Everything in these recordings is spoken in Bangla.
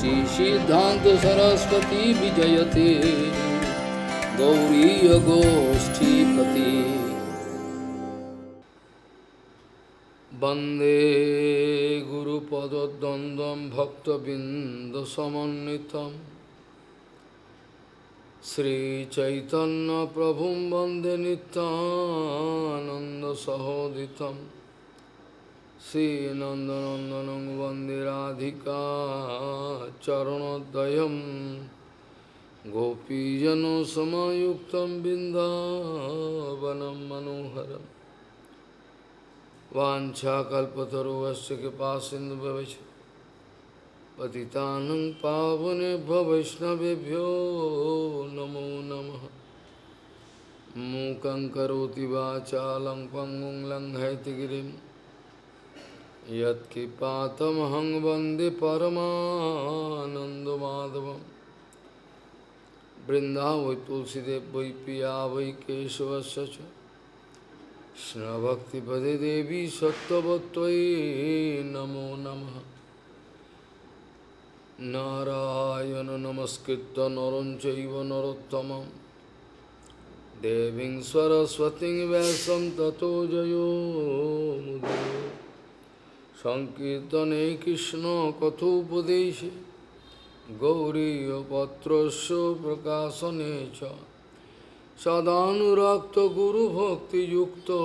श्री सिद्धांत सरस्वती विजयते गौरीय गोष्ठीपति वंदे गुरुपद्वंद्वं भक्तबिंदसमन्वितं श्रीचैतन्य प्रभुं वंदे नित्यानन्दसहोदितं श्रीनन्दनन्दनं वन्दे राधिका चरणोदयं गोपीजनसमायुक्तं बिन्दावनं मनोहरम् वाञ्छाकल्पतरुश्च कृपासिन्धुभ्यश्च पतितानं पावनेभ्यो वैष्णवेभ्यो नमो नमः। मूकं करोति वाचालं पङ्गुं लङ्घयतिगिरिं यत्कृपातमहं वन्दे परमानन्दमाधवं। वृन्दावै तुलसीदेव वै पिया वै केशवस्य च कृष्णभक्तिपदे देवी सत्त्ववत्त्वयि नमो नमः। नारायण नमस्कृत्य नरं चैव नरोत्तमं देवीं सरस्वतीं व्यासं ततो जयो मुदीरये। संकीर्तने कृष्ण कथोपदेशे गौरीयपत्रस्य प्रकाशने च सदानुरक्त गुरु भक्ति युक्तो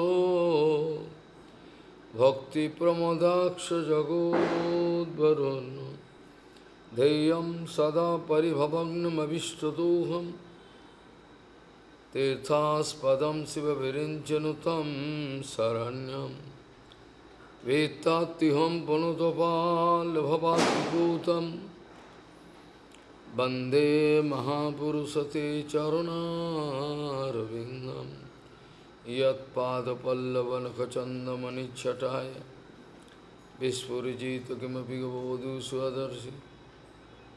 भक्ति प्रमोदाक्ष जगोद्वरुन् ध्येयं सदा परिभवग्नमभिष्टदोहं तीर्थास्पदं शिवविरिञ्चनुतं शरण्यं वेत्तात्तिहं पुनुतपाल्भवाद्भूतं वन्दे महापुरुषते चरुणारविन्दं यत्पादपल्लवनखचन्दमनिच्छटाय विस्फुरिजित किमपि गबोधु स्वदर्शि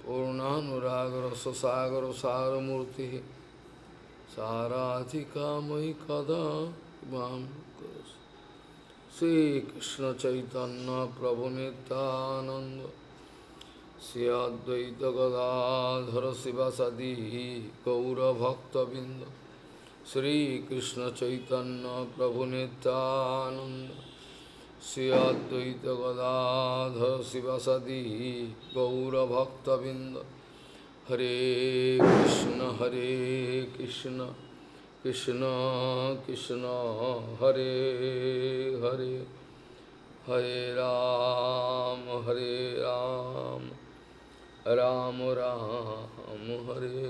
पूर्णानुरागरससागरसारमूर्तिः साराधिकामयि कदा मां करोसि। श्रीकृष्ण चैतन्य प्रभु नित्यानन्द श्री अद्वैत गदाधर शिवासादि गौरभक्तबिंद श्रीकृष्ण चैतन्य प्रभु नित्यानंद श्री अद्वैत गदाधर शिवासादि गौरभक्तबिंद। हरे कृष्ण कृष्ण कृष्ण हरे हरे हरे राम राम राम हरे।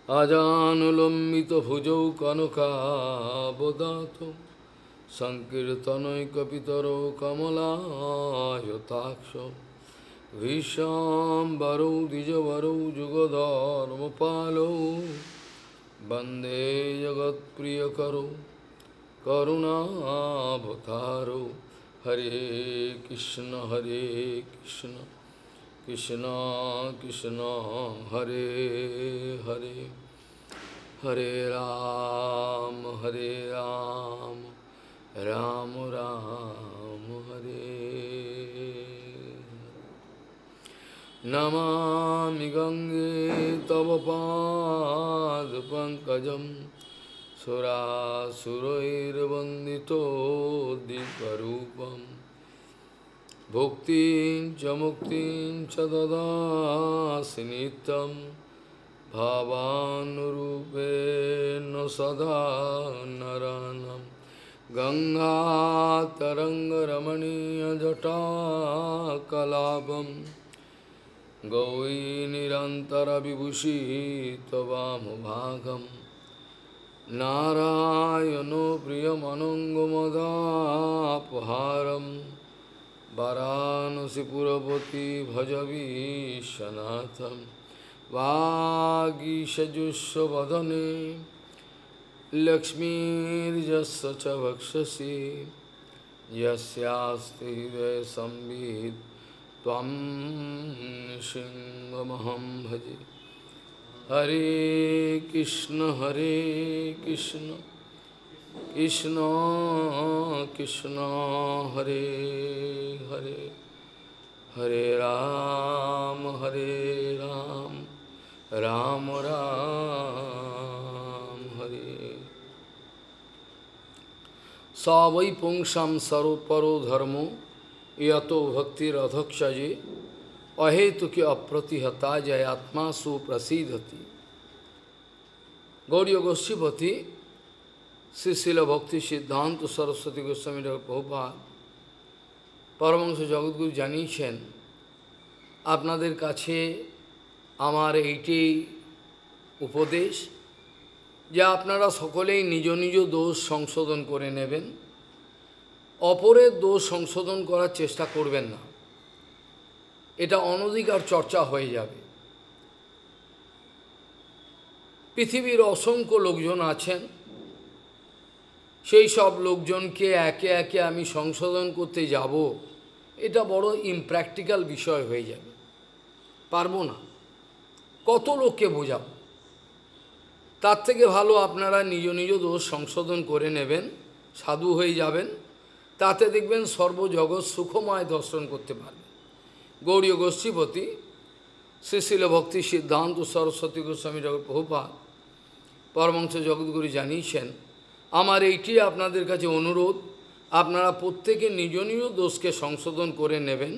आजानुलम्बित भुजौ कनकाबदातो संकीर्तनैकपितरो कमलायताक्षो विशाम्बरौ द्विजवरौ जुगधर्मपालो वन्दे जगत्प्रियकरो करुणावतारो। हरे कृष्ण कृष्ण कृष्ण हरे हरे हरे राम राम राम हरे। नमामि गंगे तव पादपङ्कजं सुरासुरैर्वन्दितो दीपरूपं भुक्तिं च मुक्तिं च ददासि नित्यं भावानुरूपेण सदा नरानं। गङ्गातरङ्गरमणीयजटाकलापं गौरी निरन्तरविभूषिः त्ववामभागम्। नारायणो प्रियमनङ्गमदापहारं वाराणसीपुरपति भजवीशनाथं। वागीशजुष्वदने लक्ष्मीर्यस्य च वक्षसि यस्यास्ति हृदयसंवित् त्वं नृसिंहमहं भजे। हरे Krishna Krishna Krishna Hare Hare Hare Ram Ram Ram Hare Savai Pungsham Saruparo Dharmo Yato Bhakti Radhakshaji Ahetuki Apratihata Jayatma Suprasidhati Gauriya Goswami Srila Bhakti Siddhanta Saraswati Goswami Prabhupada Paramahansa Jagadguru জানিয়েছেন আপনাদের কাছে আমার এইটি উপদেশ যে আপনারা সকলেই নিজ নিজ দোষ সংশোধন করে নেবেন, অপরের দোষ সংশোধন করার চেষ্টা করবেন না, এটা অনধিকার চর্চা হয়ে যাবে। পৃথিবীর অসংখ্য লোকজন আছেন, সেই সব লোকজনকে একে একে আমি সংশোধন করতে যাব, এটা বড় ইমপ্র্যাকটিক্যাল বিষয় হয়ে যাবে, পারবো না। কত লোককে বোঝাবো? তার থেকে ভালো আপনারা নিজ নিজ দোষ সংশোধন করে নেবেন, সাধু হয়ে যাবেন, তাতে দেখবেন সর্বজগৎ সুখময় দর্শন করতে পারবেন। গৌড়ীয় গোষ্ঠীপতি শ্রীশিল ভক্তি সিদ্ধান্ত সরস্বতী গোস্বামী প্রভুপাদ পরমহংস জগদ্গুরু জানিয়েছেন আমার এইটি আপনাদের কাছে অনুরোধ, আপনারা প্রত্যেকে নিজ নিজ দোষকে সংশোধন করে নেবেন,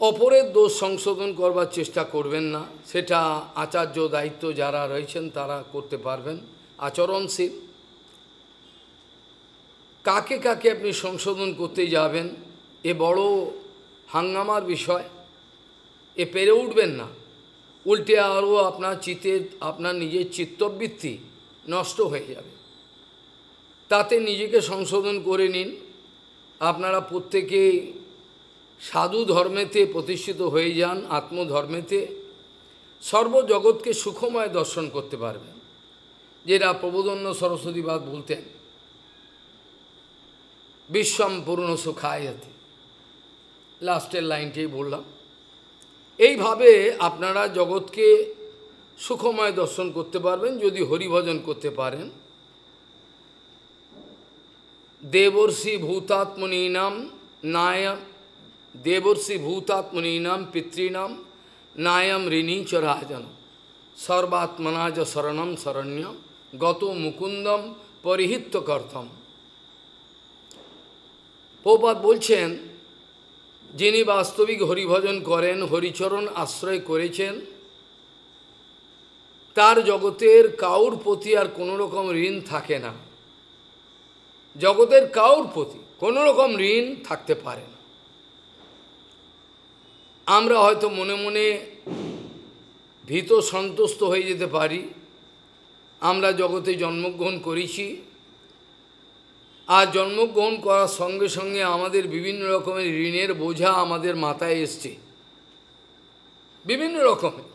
অপরের দোষ সংশোধন করবার চেষ্টা করবেন না। সেটা আচার্য দায়িত্ব যারা রয়েছেন তারা করতে পারবেন, আচরণশীল। কাকে কাকে আপনি সংশোধন করতে যাবেন, এ বড় হাঙ্গামার বিষয়, এ পেরে উঠবেন না, উল্টে আরও আপনার নিজের চিত্তবৃত্তি নষ্ট হয়ে যাবে। তাতে নিজেকে সংশোধন করে নিন। আপনারা প্রত্যেকেই সাধু ধর্মেতে প্রতিষ্ঠিত হয়ে যান, আত্মধর্মেতে সর্বজগৎকে সুখময় দর্শন করতে পারবেন। যেটা প্রবোধন্য সরস্বতীবাদ বলতেন, বিশ্বম পূর্ণ সুখায়তি, লাস্টের লাইনটাই বললাম। এইভাবে আপনারা জগৎকে সুখময় দর্শন করতে পারবেন যদি হরিভজন করতে পারেন। দেবর্ষি ভূতাত্মনীনাম নায়াম, দেবর্ষি ভূতাত্মনীনাম পিতৃনাম নায়াম ঋণী চ রাজন সর্বাত্মনা চ শরণম শরণ্যম গত মুকুন্দম পরিহিত কর্তম। প্রভুপাদ বলছেন, যিনি বাস্তবিক হরিভজন করেন, হরিচরণ আশ্রয় করেছেন, তার জগতের কাউর প্রতি আর কোনো রকম ঋণ থাকে না। জগতের কাউর প্রতি কোনো রকম ঋণ থাকতে পারে না। আমরা হয়তো মনে মনে ভীত সন্তুষ্ট হয়ে যেতে পারি, আমরা জগতে জন্মগ্রহণ করেছি, আর জন্মগ্রহণ করার সঙ্গে সঙ্গে আমাদের বিভিন্ন রকমের ঋণের বোঝা আমাদের মাথায় এসছে, বিভিন্ন রকমের।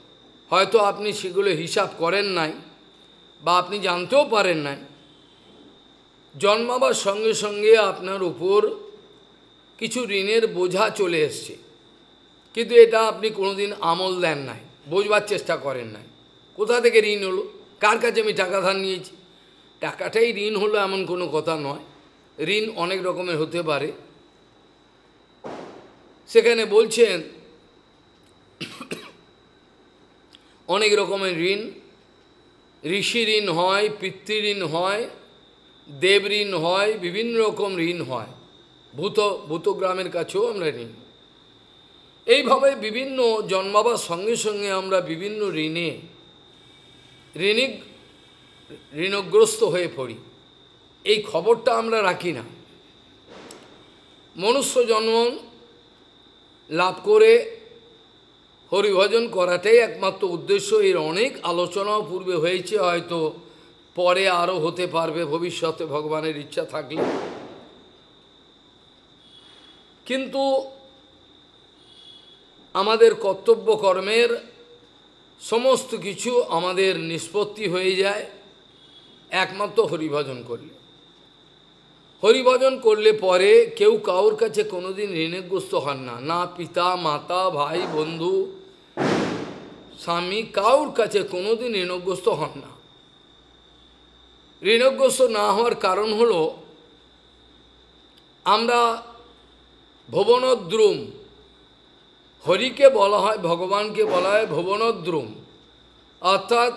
হয়তো আপনি সেগুলো হিসাব করেন নাই বা আপনি জানতেও পারেন নাই, জন্মাবার সঙ্গে সঙ্গে আপনার উপর কিছু ঋণের বোঝা চলে এসছে, কিন্তু এটা আপনি কোনোদিন আমল দেন নাই, বোঝবার চেষ্টা করেন নাই। কোথা থেকে ঋণ হলো, কার কাছে আমি টাকা ধার নিয়েছি, টাকাটাই ঋণ হলো এমন কোনো কথা নয়। ঋণ অনেক রকমের হতে পারে। সেখানে বলছেন অনেক রকমের ঋণ, ঋষি ঋণ হয়, পিতৃঋণ হয়, দেব ঋণ হয়, বিভিন্ন রকম ঋণ হয়। ভূতগ্রামের কাছেও আমরা ঋণ। এইভাবে বিভিন্ন জন্মাবার সঙ্গে সঙ্গে আমরা বিভিন্ন ঋণগ্রস্ত হয়ে পড়ি। এই খবরটা আমরা রাখি না। মনুষ্য জন্ম লাভ করে হরিভজন করাটাই একমাত্র উদ্দেশ্য। এর অনেক আলোচনাও পূর্বে হয়েছে, হয়তো পরে আরও হতে পারবে ভবিষ্যতে ভগবানের ইচ্ছা থাকলে। কিন্তু আমাদের কর্তব্য কর্মের সমস্ত কিছু আমাদের নিষ্পত্তি হয়ে যায় একমাত্র হরিভজন করলে। হরিভজন করলে পরে কেউ কাউর কাছে কোনোদিন ঋণগ্রস্ত হন না, না পিতা মাতা ভাই বন্ধু স্বামী কাউর কাছে কোনোদিন ঋণগ্রস্ত হন না। ঋণগ্রস্ত না হওয়ার কারণ হলো আমরা ভুবনোদ্রুম, হরিকে বলা হয়, ভগবানকে বলা হয় ভুবনোদ্রুম, অর্থাৎ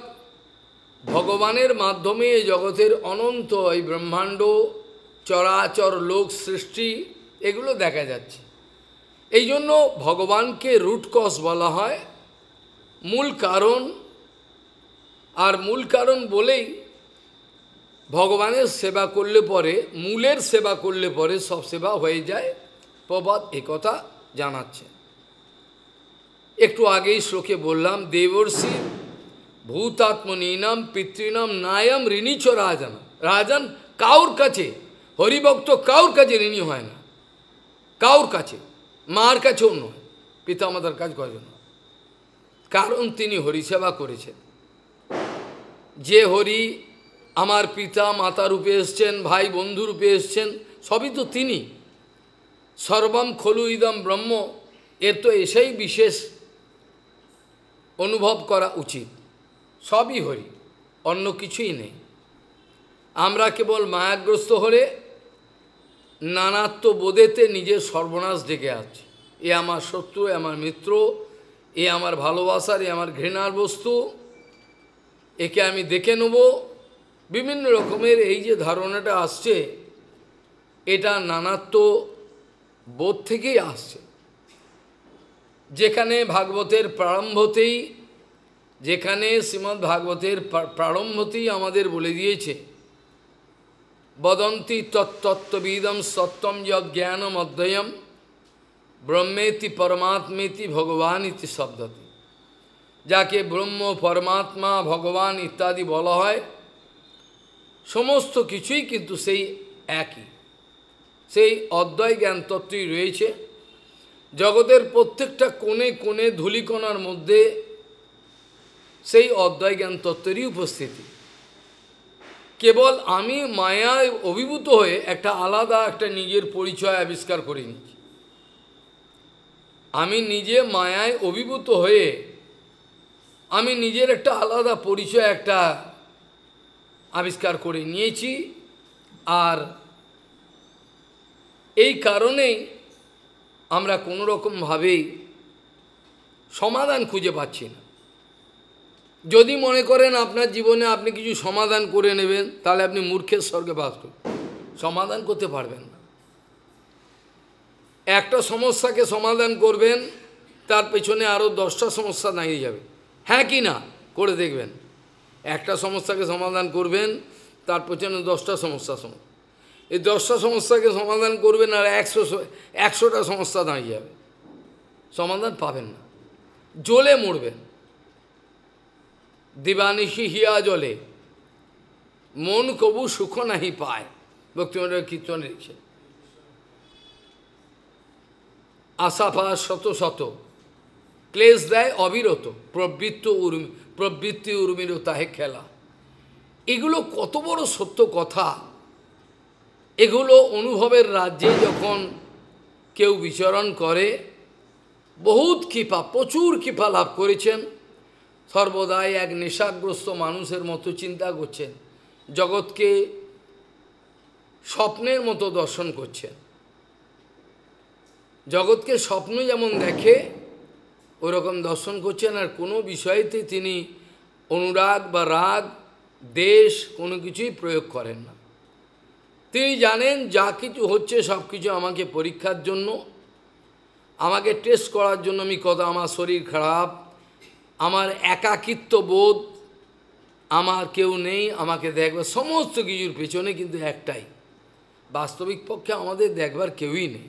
ভগবানের মাধ্যমে এই জগতের অনন্ত এই ব্রহ্মাণ্ড চরাচর লোক সৃষ্টি এগুলো দেখা যাচ্ছে। এই জন্য ভগবানকে রুট কজ বলা হয়, মূল কারণ। আর মূল কারণ বলেই ভগবানের সেবা করলে পরে, মূলের সেবা করলে পরে সব সেবা হয়ে যায়। প্রবাদ একথা জানাচ্ছে। একটু আগেই শ্লোকে বললাম, দেবর্ষি ভূতাত্মনীনাম পিতৃনাম নায়াম ঋণীচ রাজন। রাজন কাউর কাছে, হরিভক্ত কাউর কাছে ঋণী হয় না, কাউর কাছে, মার কাছেও নয়, পিতামাতার কাজ করেন না, কারণ তিনি হরিসেবা করেছেন। যে হরি আমার পিতা মাতা রূপে এসছেন, ভাই বন্ধু রূপে এসছেন, সবই তো তিনি। সর্বম খলু ইদম ব্রহ্ম, এর তো এসেই বিশেষ অনুভব করা উচিত। সবই হরি, অন্য কিছুই নেই। আমরা কেবল মায়াগ্রস্ত হলে নানাত্ব বোধেতে নিজের সর্বনাশ ডেকে আছে। এ আমার শত্রু, এ আমার মিত্র, এ আমার ভালোবাসার, এ আমার ঘৃণার বস্তু, একে আমি দেখে নেব। বিভিন্ন রকমের এই যে ধারণাটা আসছে, এটা নানাত্ব বোধ থেকেই আসছে। যেখানে ভাগবতের প্রারম্ভতেই, যেখানে শ্রীমদ্ ভাগবতের প্রারম্ভতেই আমাদের বলে দিয়েছে, বদন্তি তত্ত্ববিদম সত্যম যদ জ্ঞানম অদ্বয়ম ব্রহ্মেতি পরমাত্মেতি ভগবান ইতি শব্দতি। যাকে ব্রহ্ম, পরমাত্মা, ভগবান ইত্যাদি বলা হয়, সমস্ত কিছুই কিন্তু সেই একই, সেই অদ্বয় জ্ঞান তত্ত্বই রয়েছে। জগতের প্রত্যেকটা কোণে কোণে ধূলিকণার মধ্যে সেই অদ্বয় জ্ঞান তত্ত্বেরই উপস্থিতি। কেবল আমি মায়ায় অভিভূত হয়ে একটা আলাদা একটা নিজের পরিচয় আবিষ্কার করে নিয়েছি। আমি নিজে মায়ায় অভিভূত হয়ে আমি নিজের একটা আলাদা পরিচয় একটা আবিষ্কার করে নিয়েছি। আর এই কারণেই আমরা কোনো রকমভাবেই সমাধান খুঁজে পাচ্ছি না। যদি মনে করেন আপনার জীবনে আপনি কিছু সমাধান করে নেবেন, তাহলে আপনি মূর্খের স্বর্গে বাস করবেন, সমাধান করতে পারবেন না। একটা সমস্যাকে সমাধান করবেন, তার পেছনে আরও 10টা সমস্যা দাঁড়িয়ে যাবে। হ্যাঁ কি না করে দেখবেন, একটা সমস্যাকে সমাধান করবেন, তার পেছনে 10টা সমস্যা। এই 10টা সমস্যাকে সমাধান করবেন আর 100টা সমস্যা দাঁড়িয়ে যাবে, সমাধান পাবেন না, জ্বলে মরবেন। দিবানিশি হিয়া জলে মন কবু সুখ নাহি পায়, ভক্তিমণ্ডল কীর্তন লিখছে। আশা পায় শত শত, ক্লেশ দেয় অবিরত, প্রবৃত্তি উর্মির তাহে খেলা। এগুলো কত বড় সত্য কথা। এগুলো অনুভবের রাজ্যে যখন কেউ বিচরণ করে, বহুত কৃপা, প্রচুর কৃপা লাভ করেছেন, সর্বদাই এক নেশাগ্রস্ত মানুষের মতো চিন্তা করছেন, জগৎকে স্বপ্নের মতো দর্শন করছেন। জগৎকে স্বপ্ন যেমন দেখে ওরকম দর্শন করছেন, আর কোনো বিষয়েতে তিনি অনুরাগ বা রাগ, দেশ কোনো কিছুই প্রয়োগ করেন না। তিনি জানেন যা কিছু হচ্ছে সব কিছু আমাকে পরীক্ষার জন্য, আমাকে টেস্ট করার জন্য। আমার শরীর খারাপ, আমার একাকিত্ব বোধ, আমার কেউ নেই আমাকে দেখবে, সমস্ত কিছুর পেছনে কিন্তু একটাই, বাস্তবিক পক্ষে আমাদের দেখবার কেউই নেই।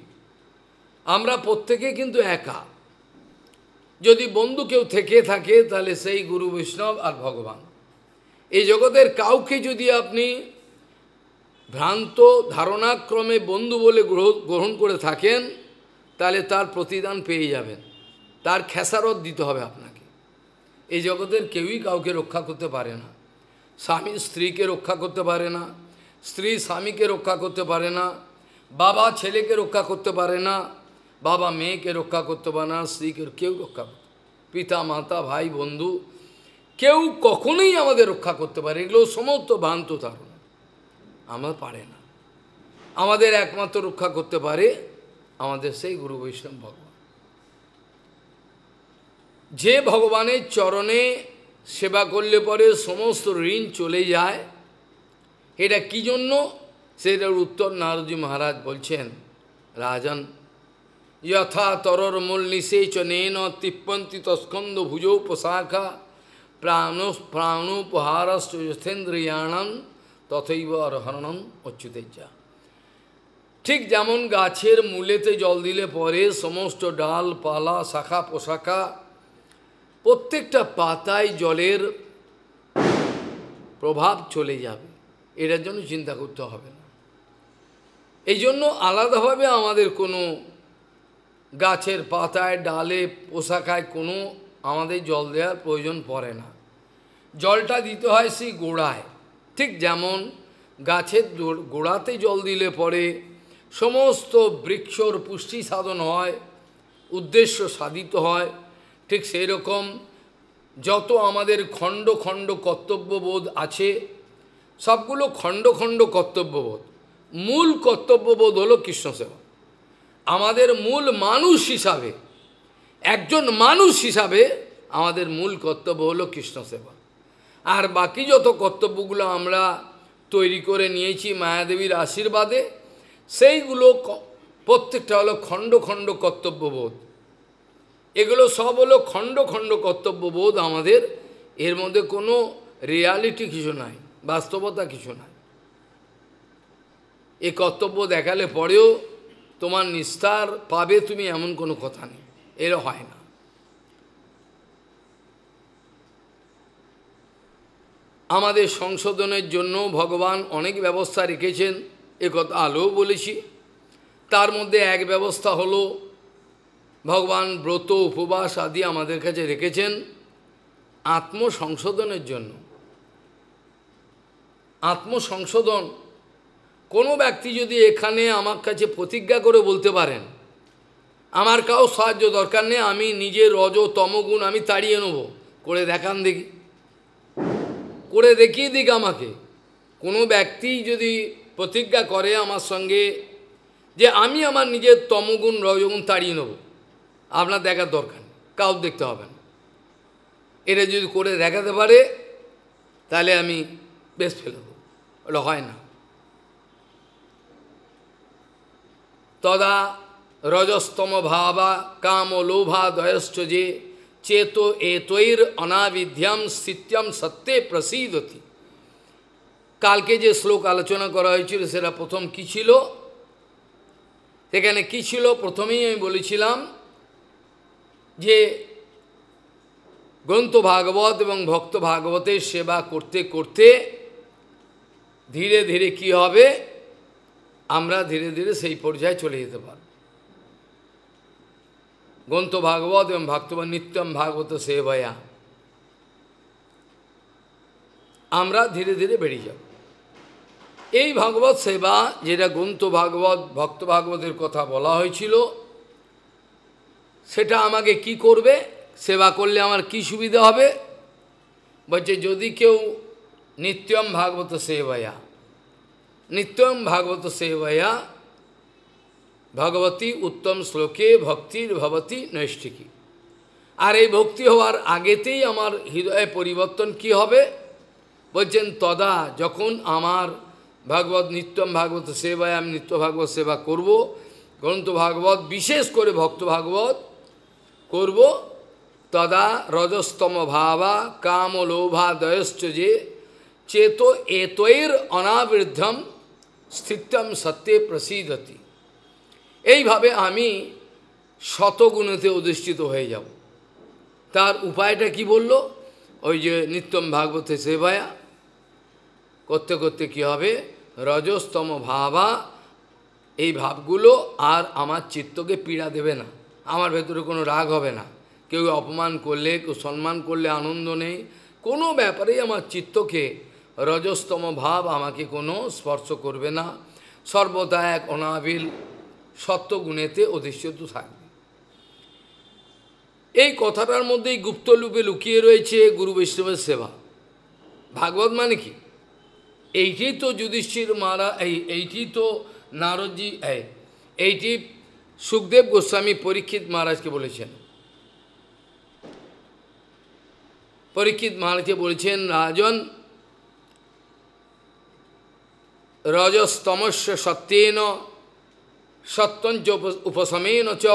আমরা প্রত্যেকে কিন্তু একা। যদি বন্ধু কেউ থেকে থাকে তাহলে সেই গুরু বৈষ্ণব আর ভগবান। এই জগতের কাউকে যদি আপনি ভ্রান্ত ধারণাক্রমে বন্ধু বলে গ্রহণ করে থাকেন, তাহলে তার প্রতিদান পেয়ে যাবেন, তার খেসারত দিতে হবে আপনাকে। এই জগতের কেউই কাউকে রক্ষা করতে পারে না। স্বামী স্ত্রীকে রক্ষা করতে পারে না, স্ত্রী স্বামীকে রক্ষা করতে পারে না, বাবা ছেলেকে রক্ষা করতে পারে না, বাবা মেয়েকে রক্ষা করতে পারে না, স্ত্রীকে কেউ রক্ষা করতে, পিতা মাতা ভাই বন্ধু কেউ কখনোই আমাদের রক্ষা করতে পারে। এগুলো সমস্ত ভ্রান্ত ধারণা। আমরা পারে না। আমাদের একমাত্র রক্ষা করতে পারে আমাদের সেই গুরু বৈষ্ণব ভগবান। যে ভগবানের চরণে সেবা করলে পরে সমস্ত ঋণ চলে যায়, এটা কি জন্য? সেটার উত্তর নারদজি মহারাজ বলছেন, রাজন যথা তরর মূল নিষেচনেন তিপ্পন্তি তস্কন্দ ভুজৌ পোশাখা প্রাণোপহারশ্চ যথেন্দ্রিয়াণম তথৈব অরহরণম অচ্যুতেজ্জা। ঠিক যেমন গাছের মূলেতে জল দিলে পরে সমস্ত ডাল পালা শাখা পোশাখা প্রত্যেকটা পাতায় জলের প্রভাব চলে যাবে, এটার জন্য চিন্তা করতে হবে না। এই জন্য আলাদাভাবে আমাদের কোনো গাছের পাতায় ডালে পোশাকায় কোনো আমাদের জল দেওয়ার প্রয়োজন পড়ে না। জলটা দিতে হয় সেই গোড়ায়। ঠিক যেমন গাছের গোড়াতে জল দিলে পরে সমস্ত বৃক্ষর পুষ্টি সাধন হয়, উদ্দেশ্য সাধিত হয়, ঠিক সেই রকম যত আমাদের খণ্ড খণ্ড কর্তব্যবোধ আছে, সবগুলো খণ্ড খণ্ড কর্তব্যবোধ, মূল কর্তব্যবোধ হলো কৃষ্ণ সেবা। আমাদের মূল মানুষ হিসাবে, একজন মানুষ হিসাবে আমাদের মূল কর্তব্য হলো কৃষ্ণ সেবা। আর বাকি যত কর্তব্যগুলো আমরা তৈরি করে নিয়েছি মায়াদেবীর আশীর্বাদে, সেইগুলো প্রত্যেকটা হলো খণ্ড খণ্ড কর্তব্যবোধ। এগুলো সব হলো খণ্ড খণ্ড কর্তব্যবোধ আমাদের, এর মধ্যে কোনো রিয়ালিটি কিছু নাই, বাস্তবতা কিছু নাই। এই কর্তব্য দেখালে পরেও তোমার নিস্তার পাবে তুমি, এমন কোনো কথা নেই, এর হয় না। আমাদের সংশোধনের জন্য ভগবান অনেক ব্যবস্থা রেখেছেন, এ কথা আলোও বলেছি। তার মধ্যে এক ব্যবস্থা হলো ভগবান ব্রত উপবাস আদি আমাদের কাছে রেখেছেন আত্মসংশোধনের জন্য। আত্মসংশোধন, কোনো ব্যক্তি যদি এখানে আমার কাছে প্রতিজ্ঞা করে বলতে পারেন আমার কাউ সাহায্য দরকার নেই, আমি নিজের রজ তমগুণ আমি তাড়িয়ে নেব, করে দেখান দেখি, করে দেখিয়ে দিক আমাকে। কোনো ব্যক্তি যদি প্রতিজ্ঞা করে আমার সঙ্গে যে আমি আমার নিজের তমগুণ রজগুণ তাড়িয়ে নেব, আপনার দেখার দরকার নেই, কাউ দেখতে হবে না। এটা যদি করে দেখাতে পারে তাহলে আমি বেশ ফেলে দেবো, ওটা হয় না। তদা রজস্তম ভাবা কাম লোভা দয়শ্চ যে চেতো এতৈর অনাবিধ্যম স্থিত্যম সত্যে প্রসিদতি। কালকে যে শ্লোক আলোচনা করা হয়েছিল সেটা প্রথম কি ছিল, সেখানে কি ছিল প্রথমেই আমি বলেছিলাম যে গ্রন্থ ভাগবত এবং ভক্ত ভাগবতের সেবা করতে করতে ধীরে ধীরে কি হবে, আমরা ধীরে ধীরে সেই পর্যায়ে চলে যেতে পারব। গ্রন্থ ভাগবত এবং ভক্তবান নিত্যম ভাগবত সেবয়া আমরা ধীরে ধীরে বেরিয়ে যাব। এই ভাগবত সেবা, যেটা গ্রন্থ ভাগবত ভক্ত ভাগবতের কথা বলা হয়েছিল, সেটা আমাকে কি করবে, সেবা করলে আমার কি সুবিধা হবে? বলছে যদি কেউ নিত্যম ভাগবত সেবয়া, নিত্যম ভাগবত সেবয়া ভগবতী উত্তম শ্লোকে ভক্তির ভবতী নৈষ্ঠিকী। আর এই ভক্তি হওয়ার আগেতেই আমার হৃদয়ে পরিবর্তন কি হবে? বলছেন তদা, যখন আমার ভাগবত নিত্যম ভাগবত সেবায় আমি নিত্য ভাগবত সেবা করব, গ্রন্থ ভাগবত বিশেষ করে ভক্ত ভাগবত করব, তদা রজস্তম ভাবা কাম লোভা দয়শ্চ যে চেতো এতৈর অনাবৃদ্ধম স্থিত্যম সত্যে প্রসিদতি। এইভাবে আমি শতগুণেতে অধিষ্ঠিত হয়ে যাব। তার উপায়টা কি বলল? ওই যে নিত্যম ভাগবতে সেবায়া করতে করতে কি হবে, রজস্তম ভাবা, এই ভাবগুলো আর আমার চিত্তকে পীড়া দেবে না, আমার ভেতরে কোনো রাগ হবে না, কেউ অপমান করলে কেউ সম্মান করলে আনন্দ নেই, কোনো ব্যাপারেই আমার চিত্তকে রজস্তম ভাব আমাকে কোনো স্পর্শ করবে না, সর্বদা এক অনাবিল সত্যগুণেতে অধিষ্ঠিত থাকবে। এই কথাটার মধ্যেই গুপ্তরূপে লুকিয়ে রয়েছে গুরু বৈষ্ণবের সেবা। ভাগবত মানে কি? এইটি তো যুধিষ্ঠির মহারাজ, এইটি তো নারদজি, এইটি সুখদেব গোস্বামী পরীক্ষিত মহারাজকে বলেছেন। পরীক্ষিত মহারাজকে বলেছেন, রাজন রজস্তমস্য সত্যেন সত্যঞ্চ উপশমেন চ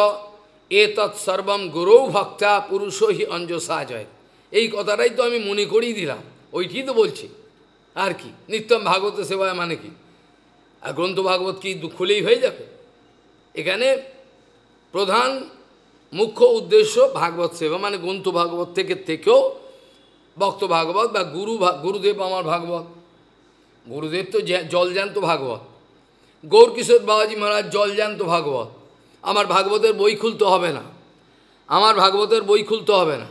এতৎ সর্বম গুরৌ ভক্তা পুরুষ হি অঞ্জসা জয়। এই কথাটাই তো আমি মনে করিয়ে দিলাম, ওইটি তো বলছি। আর কি নিত্যম ভাগবত সেবায় মানে কি? আর গ্রন্থ ভাগবত কি খুলেই হয়ে যাবে? এখানে প্রধান মুখ্য উদ্দেশ্য ভাগবত সেবা, মানে গ্রন্থ ভাগবত থেকেও ভক্ত ভাগবত বা গুরুদেব আমার ভাগবত। গুরুদেব তো জলজান্ত ভাগবত, গৌরকিশোর বাবাজি মহারাজ জলজান্ত ভাগবত। আমার ভাগবতের বই খুলতে হবে না, আমার ভাগবতের বই খুলতে হবে না।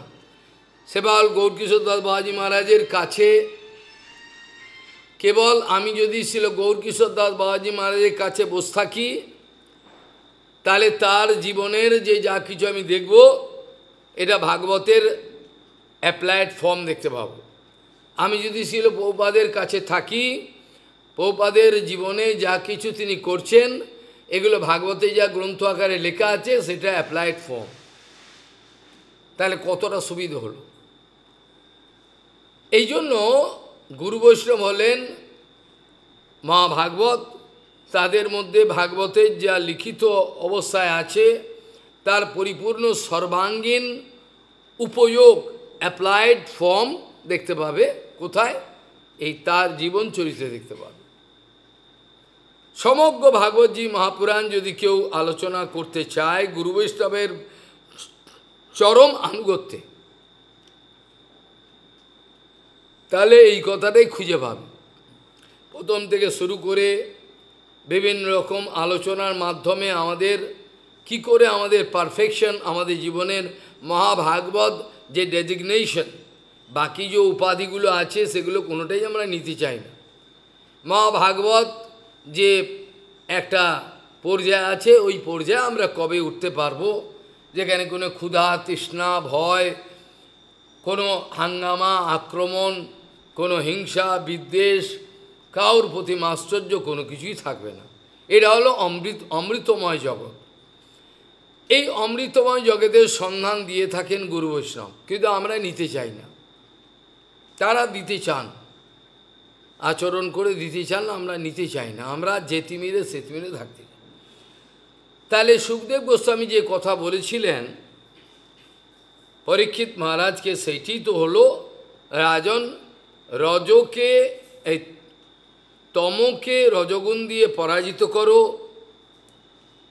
সেবাল গৌরকিশোর দাস বাবাজি মহারাজের কাছে কেবল আমি যদি ছিল গৌরকিশোর দাস বাবাজি মহারাজের কাছে বসে থাকি, তাহলে তার জীবনের যে যা কিছু আমি দেখব, এটা ভাগবতের অ্যাপ্লাইড ফর্ম দেখতে পাবো। আমি যদি ছিল প্রভুপাদের কাছে থাকি, প্রভুপাদের জীবনে যা কিছু তিনি করছেন, এগুলো ভাগবতে যা গ্রন্থ আকারে লেখা আছে, সেটা অ্যাপ্লাইড ফর্ম। তাহলে কতটা সুবিধা হলো। এই জন্য গুরু বৈষ্ণব হলেন মহাভাগবত। তাদের মধ্যে ভাগবতের যা লিখিত অবস্থায় আছে, তার পরিপূর্ণ সর্বাঙ্গীন উপযোগ অ্যাপ্লাইড ফর্ম দেখতে পাবে। কোথায়? এই তার জীবন চরিত্রে দেখতে পাবে। সমগ্র ভাগবতী মহাপুরাণ যদি কেউ আলোচনা করতে চায় গুরু বৈষ্ণবের চরম আনুগত্যে, তাহলে এই কথাটাই খুঁজে পাবে। প্রথম থেকে শুরু করে বিভিন্ন রকম আলোচনার মাধ্যমে আমাদের কি করে আমাদের পারফেকশন, আমাদের জীবনের মহাভাগবত যে ডেজিগনেশন, বাকি যে উপাধিগুলো আছে সেগুলো কোনোটাই আমরা নিতে চাই না। মহাভাগবত যে একটা পর্যায়ে আছে, ওই পর্যায়ে আমরা কবে উঠতে পারবো, যেখানে কোনো ক্ষুধা তৃষ্ণা ভয়, কোনো হাঙ্গামা আক্রমণ, কোনো হিংসা বিদ্বেষ, কাউর প্রতি আশ্চর্য কোনো কিছুই থাকবে না। এটা হলো অমৃতময় জগৎ। এই অমৃতময় জগতের সন্ধান দিয়ে থাকেন গুরু বৈষ্ণব, কিন্তু আমরা নিতে চাই না। তারা দিতে চান, আচরণ করে দিতে চান, আমরা নিতে চাই না। আমরা যে তিমিরে সে তিমিরে থাকতে। তাহলে সুখদেব গোস্বামী যে কথা বলেছিলেন পরীক্ষিত মহারাজকে, সেইটি তো হলো, রাজন রজকে এই তমকে রজগুণ দিয়ে পরাজিত করো,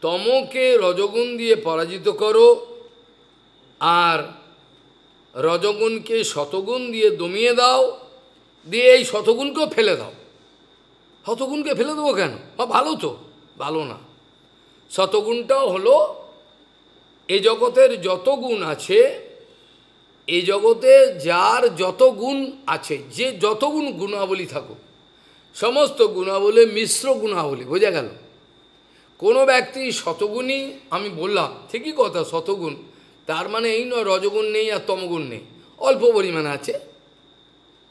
তমকে রজগুণ দিয়ে পরাজিত করো, আর রজগুণকে শতগুণ দিয়ে দমিয়ে দাও, দিয়ে এই শতগুণকেও ফেলে দাও। শতগুণকে ফেলে দেবো কেন? ভালো তো, ভালো না। শতগুণটাও হলো এ জগতের যত গুণ আছে, এই জগতে যার যত গুণ আছে, যে যত গুণ গুণাবলী থাকুক, সমস্ত গুণাবলী মিশ্র গুণাবলী, বোঝা গেল? কোনো ব্যক্তি শতগুণী, আমি বললাম ঠিকই কথা, শতগুণ, তার মানে এই নয় রজগুণ নেই আর তমগুণ নেই, অল্প পরিমাণে আছে।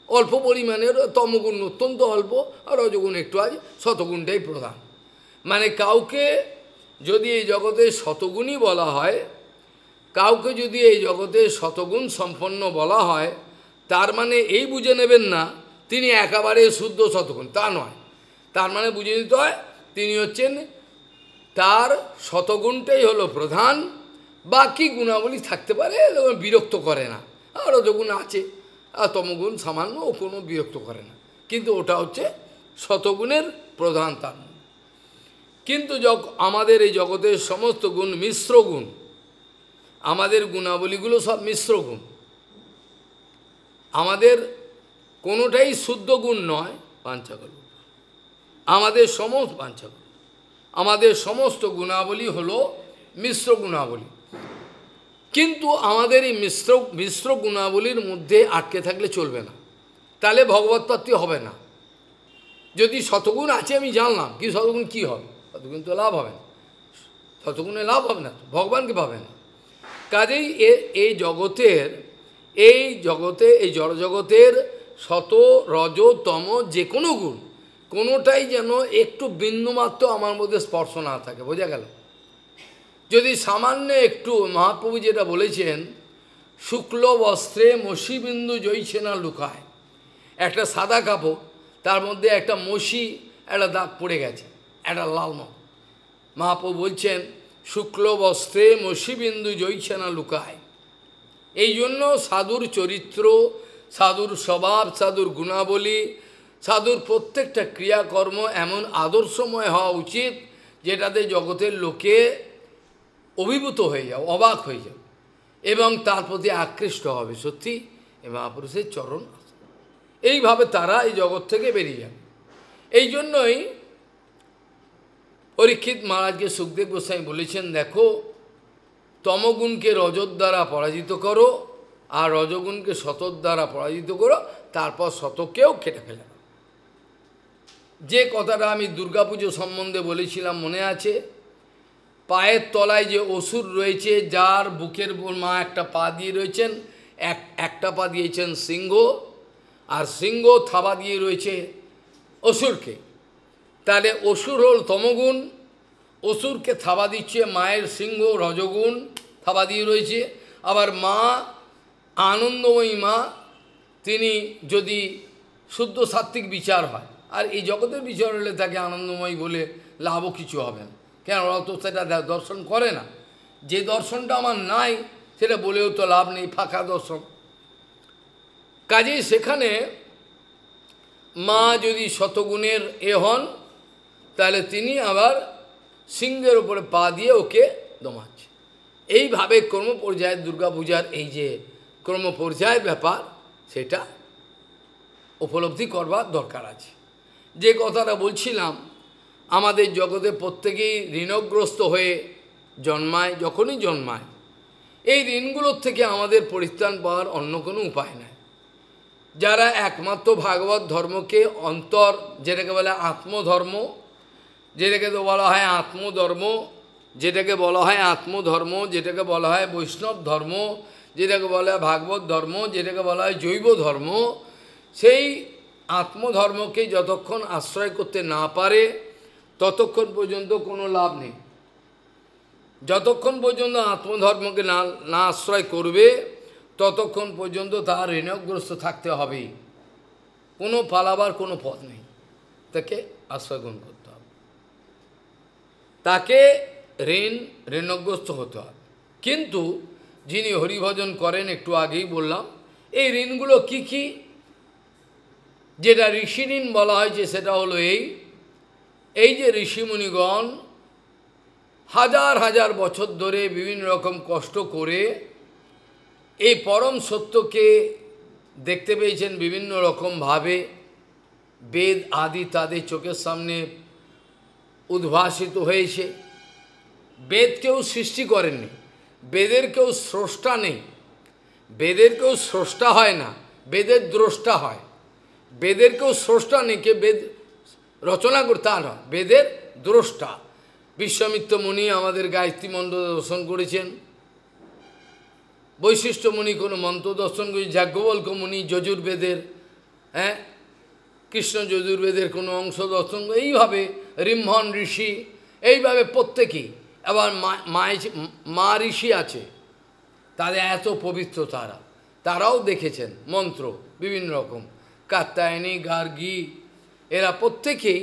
অল্প পরিমাণের তমগুণ অত্যন্ত অল্প, আর রজগুণ একটু আছে, শতগুণটাই প্রধান। মানে কাউকে যদি এই জগতে শতগুণই বলা হয়, কাউকে যদি এই জগতে শতগুণ সম্পন্ন বলা হয়, তার মানে এই বুঝে নেবেন না তিনি একেবারে শুদ্ধ শতগুণ, তা নয়। তার মানে বুঝে নিতে হয় তিনি হচ্ছেন, তার শতগুণটাই হলো প্রধান, বাকি গুণাবলী থাকতে পারে, বিরক্ত করে না। আর রজগুণ আছে, আর তমগুণ সামান্য, ও কোনো বিরক্ত করে না, কিন্তু ওটা হচ্ছে শতগুণের প্রধান। তার কিন্তু আমাদের এই জগতের সমস্ত গুণ মিশ্র গুণ, আমাদের গুণাবলীগুলো সব মিশ্র গুণ, আমাদের কোনোটাই শুদ্ধ গুণ নয়। পাঞ্চাকল আমাদের সমস্ত পাঞ্চাকল, আমাদের সমস্ত গুণাবলী হলো মিশ্র গুণাবলী। কিন্তু আমাদের এই মিশ্র গুণাবলীর মধ্যে আটকে থাকলে চলবে না, তাহলে ভগবৎ প্রাপ্তি হবে না। যদি শতগুণ আছে আমি জানলাম, কি শতগুণ কী হবে? শতগুণ তো লাভ হবে না, শতগুণে লাভ হবে না, ভগবানকে পাবে না। কাজেই এই জগতের এই জড়জগতের শত রজ তম যে কোনো গুণ, কোনোটাই যেন একটু বিন্দুমাত্র আমার মধ্যে স্পর্শ না থাকে, বোঝা গেল? যদি সামান্য একটু, মহাপ্রভু যেটা বলেছেন, শুক্ল বস্ত্রে মসিবিন্দু জইছে না লুকায়, একটা সাদা কাপড়, তার মধ্যে একটা মসি, একটা দাগ পড়ে গেছে, একটা লাল মহ, মহাপ্রভু বলছেন শুক্ল বস্ত্রে মসিবিন্দু জইছে না লুকায়। এই জন্য সাধুর চরিত্র, সাধুর স্বভাব, সাধুর গুণাবলী, সাধুর প্রত্যেকটা ক্রিয়াকর্ম এমন আদর্শময় হওয়া উচিত যেটাতে জগতের লোকে অভিভূত হয়ে যাও, অবাক হয়ে যাও, এবং তার প্রতি আকৃষ্ট হবে সত্যি এ মহাপুরুষের চরণ। এইভাবে তারা এই জগৎ থেকে বেরিয়ে যাবে। এই জন্যই পরীক্ষিত মহারাজকে সুখদেব গোস্বামী বলেছেন, দেখো তমগুণকে রজত দ্বারা পরাজিত করো, আর রজগুণকে শতর দ্বারা পরাজিত করো, তারপর শতকেও কেটে ফেলে। যে কথাটা আমি দুর্গাপুজো সম্বন্ধে বলেছিলাম মনে আছে, পায়ের তলায় যে অসুর রয়েছে, যার বুকের মা একটা পা দিয়ে রয়েছেন, একটা পা দিয়েছেন সিংহ, আর সিংহ থাবা দিয়ে রয়েছে অসুরকে। তাহলে অসুর হল তমগুণ, অসুরকে থাবা দিচ্ছে মায়ের সিংহ রজগুণ, থাবা দিয়ে রয়েছে। আবার মা আনন্দময়ী মা, তিনি যদি শুদ্ধ সাত্ত্বিক বিচার হয়, আর এই জগতের বিচার হলে তাকে আনন্দময়ী বলে লাভও কিছু হবে না, কেন ওরা তো সেটা দর্শন করে না। যে দর্শনটা আমার নাই সেটা বলেও তো লাভ নেই, ফাঁকা দর্শন। কাজেই সেখানে মা যদি শতগুণের হন, তাহলে তিনি আবার সিংহের উপরে পা দিয়ে ওকে দমাচ্ছে। এইভাবে ক্রমপর্যায়ে দুর্গাপূজার এই যে ক্রমপর্যায়ের ব্যাপার, সেটা উপলব্ধি করবার দরকার আছে। যে কথাটা বলছিলাম, আমাদের জগতে প্রত্যেকেই ঋণগ্রস্ত হয়ে জন্মায়, যখনই জন্মায় এই ঋণগুলোর থেকে আমাদের পরিত্রাণ পাওয়ার অন্য কোনো উপায় নাই। যারা একমাত্র ভাগবত ধর্মকে অন্তর, যেটাকে বলে আত্মধর্ম, যেটাকে তো বলা হয় আত্মধর্ম, যেটাকে বলা হয় আত্মধর্ম, যেটাকে বলা হয় বৈষ্ণব ধর্ম, যেটাকে বলা হয় ভাগবত ধর্ম, যেটাকে বলা হয় জৈব ধর্ম, সেই আত্মধর্মকে যতক্ষণ আশ্রয় করতে না পারে ততক্ষণ পর্যন্ত কোনো লাভ নেই। যতক্ষণ পর্যন্ত আত্মধর্মকে না আশ্রয় করবে ততক্ষণ পর্যন্ত তার ঋণগ্রস্ত থাকতে হবেই, কোনো পালাবার কোনো পথ নেই, তাকে আশ্রয় গ্রহণ করতে হবে, তাকে ঋণগ্রস্ত হতে হবে। কিন্তু যিনি হরিভজন করেন, একটু আগেই বললাম, এই ঋণগুলো কি কি, যেটা ঋষি ঋণ বলা হয়েছে সেটা হলো এই যে ঋষিমুনিগণ হাজার হাজার বছর ধরে বিভিন্ন রকম কষ্ট করে এই পরম সত্যকে দেখতে পেয়েছেন বিভিন্ন রকমভাবে, বেদ আদি তাদের চোখের সামনে উদ্ভাসিত হয়েছে। বেদ কেউ সৃষ্টি করেননি, বেদের কেউ স্রষ্টা নেই, বেদের কেউ স্রষ্টা হয় না, বেদের দ্রষ্টা হয়। বেদের কেউ স্রষ্টা নেই, কে বেদ রচনা করতে না, বেদের দ্রষ্টা। বিশ্বামিত্র মুনি আমাদের গায়ত্রী মন্ত্র দর্শন করেছেন, বৈশিষ্ট্য মুনি কোনো মন্ত্র দর্শন করেছেন, যাজ্ঞবল্ক্য মুনি যজুর্বেদের, কৃষ্ণ যজুর্বেদের কোনো অংশ দর্শন, এইভাবে রিম্ভন ঋষি, এইভাবে প্রত্যেকেই। আবার মা ঋষি আছে, তাদের এত পবিত্র, তারাও দেখেছেন মন্ত্র বিভিন্ন রকম, কাত্যায়নী, গার্গী, এরা প্রত্যেকেই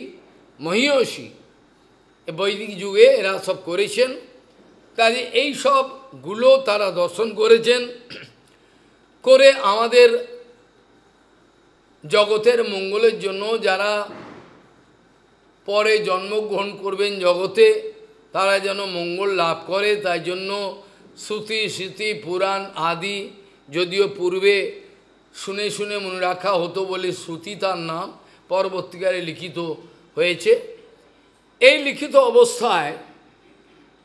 মহীয়সী, বৈদিক যুগে এরা সব করেছেন। কাজে এই সবগুলো তারা দর্শন করেছেন, করে আমাদের জগতের মঙ্গলের জন্য যারা পরে জন্মগ্রহণ করবেন জগতে, তারা যেন মঙ্গল লাভ করে, তাই জন্য শ্রুতি স্মৃতি পুরাণ আদি, যদিও পূর্বে শুনে শুনে মনে রাখা হতো বলে শ্রুতি তার নাম, পরবর্তীকালে লিখিত হয়েছে। এই লিখিত অবস্থায়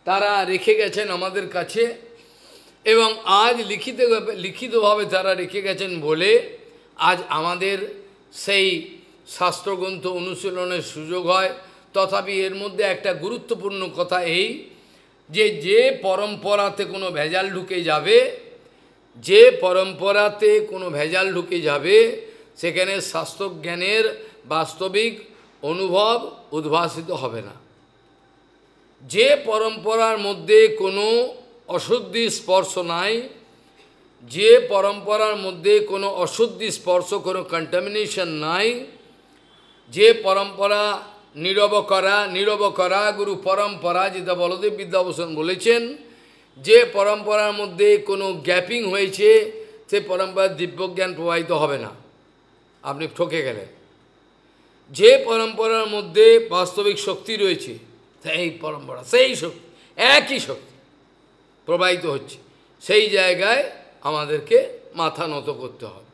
তারা রেখে গেছেন আমাদের কাছে, এবং আজ লিখিতভাবে তারা রেখে গেছেন বলে আজ আমাদের সেই শাস্ত্রগ্রন্থ অনুশীলনের সুযোগ হয়। তথাপি এর মধ্যে একটা গুরুত্বপূর্ণ কথা এই যে পরম্পরাতে কোনো ভেজাল ঢুকে যাবে, যে পরম্পরাতে কোনো ভেজাল ঢুকে যাবে, সেখানে শাস্ত্রজ্ঞানের বাস্তবিক অনুভব উদ্ভাসিত হবে না। যে পরম্পরার মধ্যে কোনো অশুদ্ধি স্পর্শ নাই, যে পরম্পরার মধ্যে কোনো অশুদ্ধি স্পর্শ, কোনো কন্টামিনেশন নাই, যে পরম্পরা নীরব করা গুরু পরম্পরা, যেটা বলদেব বিদ্যাভূষণ বলেছেন, যে পরম্পরার মধ্যে কোনো গ্যাপিং হয়েছে, সে পরম্পরার দিব্যজ্ঞান প্রবাহিত হবে না, আপনি ঠকে গেলেন। যে পরম্পরার মধ্যে বাস্তবিক শক্তি রয়েছে, সেই পরম্পরা, সেই শক্তি, একই শক্তি প্রবাহিত হচ্ছে, সেই জায়গায় আমাদেরকে মাথা নত করতে হবে।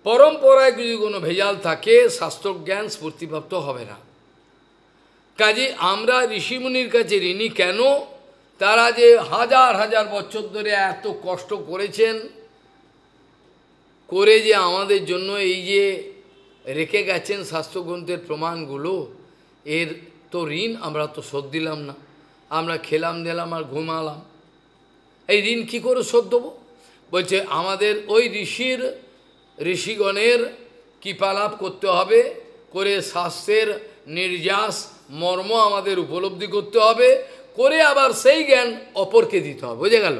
পরম্পরায় যদি কোনো ভেজাল থাকে, শাস্ত্রজ্ঞান স্ফূর্তিপ্রাপ্ত হবে না। কাজে আমরা ঋষিমুনির কাছে ঋণী কেন? তারা যে হাজার হাজার বছর ধরে এত কষ্ট করেছেন, করে যে আমাদের জন্য এই যে রেখে গেছেন শাস্ত্রগ্রন্থের প্রমাণগুলো, এর তো ঋণ আমরা তো শোধ দিলাম না। আমরা খেলাম দিলাম আর ঘুমালাম, এই ঋণ কী করে শোধ দেবো? বলছে আমাদের ওই ঋষিগণের কৃপালাভ করতে হবে, করে শাস্ত্রের নির্যাস মর্ম আমাদের উপলব্ধি করতে হবে, করে আবার সেই জ্ঞান অপরকে দিতে হবে। বুঝে গেল?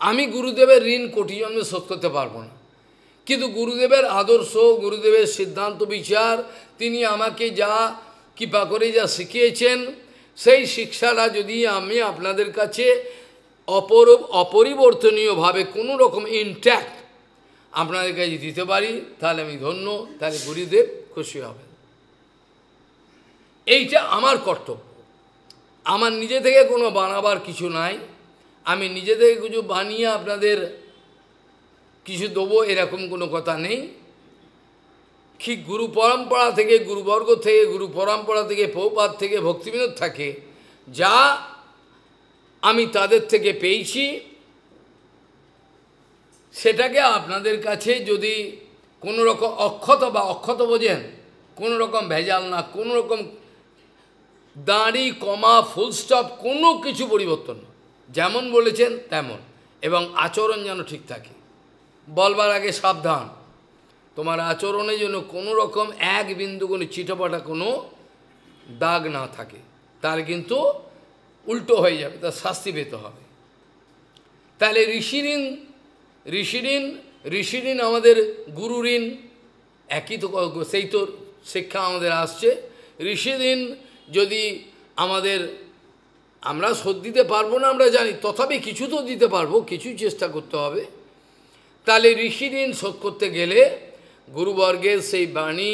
আমি গুরুদেবের ঋণ কোটি জন্মে শোধ করতে পারবো না, কিন্তু গুরুদেবের আদর্শ, গুরুদেবের সিদ্ধান্ত বিচার, তিনি আমাকে যা কৃপা করে যা শিখিয়েছেন, সেই শিক্ষাটা যদি আমি আপনাদের কাছে অপরিবর্তনীয়ভাবে কোনো রকম ইনট্যাক্ট আপনাদের কাছে দিতে পারি, তাহলে আমি ধন্য, তাহলে গুরুদেব খুশি হবেন। এইটা আমার কর্তব্য। আমার নিজে থেকে কোনো বানাবার কিছু নাই, আমি নিজে থেকে কিছু বানিয়ে আপনাদের কিছু দেবো এরকম কোনো কথা নেই। ঠিক গুরু পরম্পরা থেকে, গুরুবর্গ থেকে, গুরু পরম্পরা থেকে, প্রভুপাদ থেকে, ভক্তিবিনোদ থাকে, যা আমি তাদের থেকে পেয়েছি, সেটাকে আপনাদের কাছে যদি কোনো রকম অক্ষত বা অক্ষত বোঝেন, কোনো রকম ভেজাল না, কোনো রকম দাঁড়ি কমা ফুল স্টপ কোনো কিছু পরিবর্তন না, যেমন বলেছেন তেমন, এবং আচরণ যেন ঠিক থাকে। বলবার আগে সাবধান, তোমার আচরণের জন্য কোনো রকম এক বিন্দু কোনো চিটাপাটা কোনো দাগ না থাকে, তাহলে কিন্তু উল্টো হয়ে যাবে, তার শাস্তি পেতে হবে। তাহলে ঋষিঋণ আমাদের গুরু ঋণ একই তো, সেই তো শিক্ষা আমাদের আসছে। ঋষিঋণ যদি আমাদের, আমরা শোধ দিতে পারবো না আমরা জানি, তথাপি কিছু তো দিতে পারবো, কিছু চেষ্টা করতে হবে। তাহলে ঋষিঋণ শোধ করতে গেলে গুরুবর্গের সেই বাণী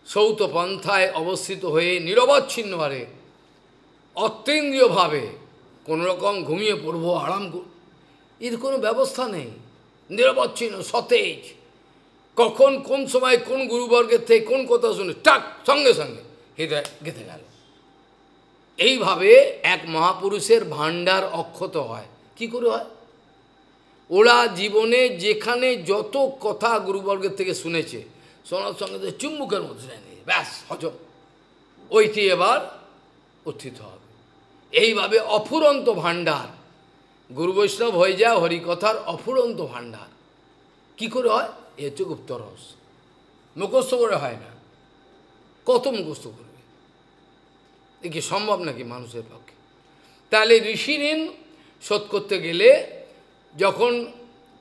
সৌত পন্থায় অবস্থিত হয়ে নিরবচ্ছিন্নভাবে অতীন্দ্রিয়ভাবে কোনো রকম ঘুমিয়ে পড়বো, আরাম এর কোনো ব্যবস্থা নেই। নিরবচ্ছিন্ন সতেজ, কখন কোন সময় কোন গুরুবর্গের থেকে কোন কথা শুনে টাক সঙ্গে সঙ্গে হৃদয় গেঁথে গেল। এইভাবে এক মহাপুরুষের ভাণ্ডার অক্ষত হয়। কি করে হয়? ওরা জীবনে যেখানে যত কথা গুরুবর্গের থেকে শুনেছে, শোনার সঙ্গে তো চুম্বকের মধ্যে নেই, ব্যাস হজম, ওইটি এবার উত্থিত হবে। এইভাবে অফুরন্ত ভাণ্ডার, গুরু বৈষ্ণব হয়ে যায় হরিকথার অফুরন্ত ভাণ্ডার। কি করে হয়? এ হচ্ছে গুপ্ত রহস্য, মুখস্থ করে হয় না। কত মুখস্থ করবে? এ কি সম্ভব নাকি মানুষের পক্ষে? তাহলে ঋষিঋণ শোধ করতে গেলে যখন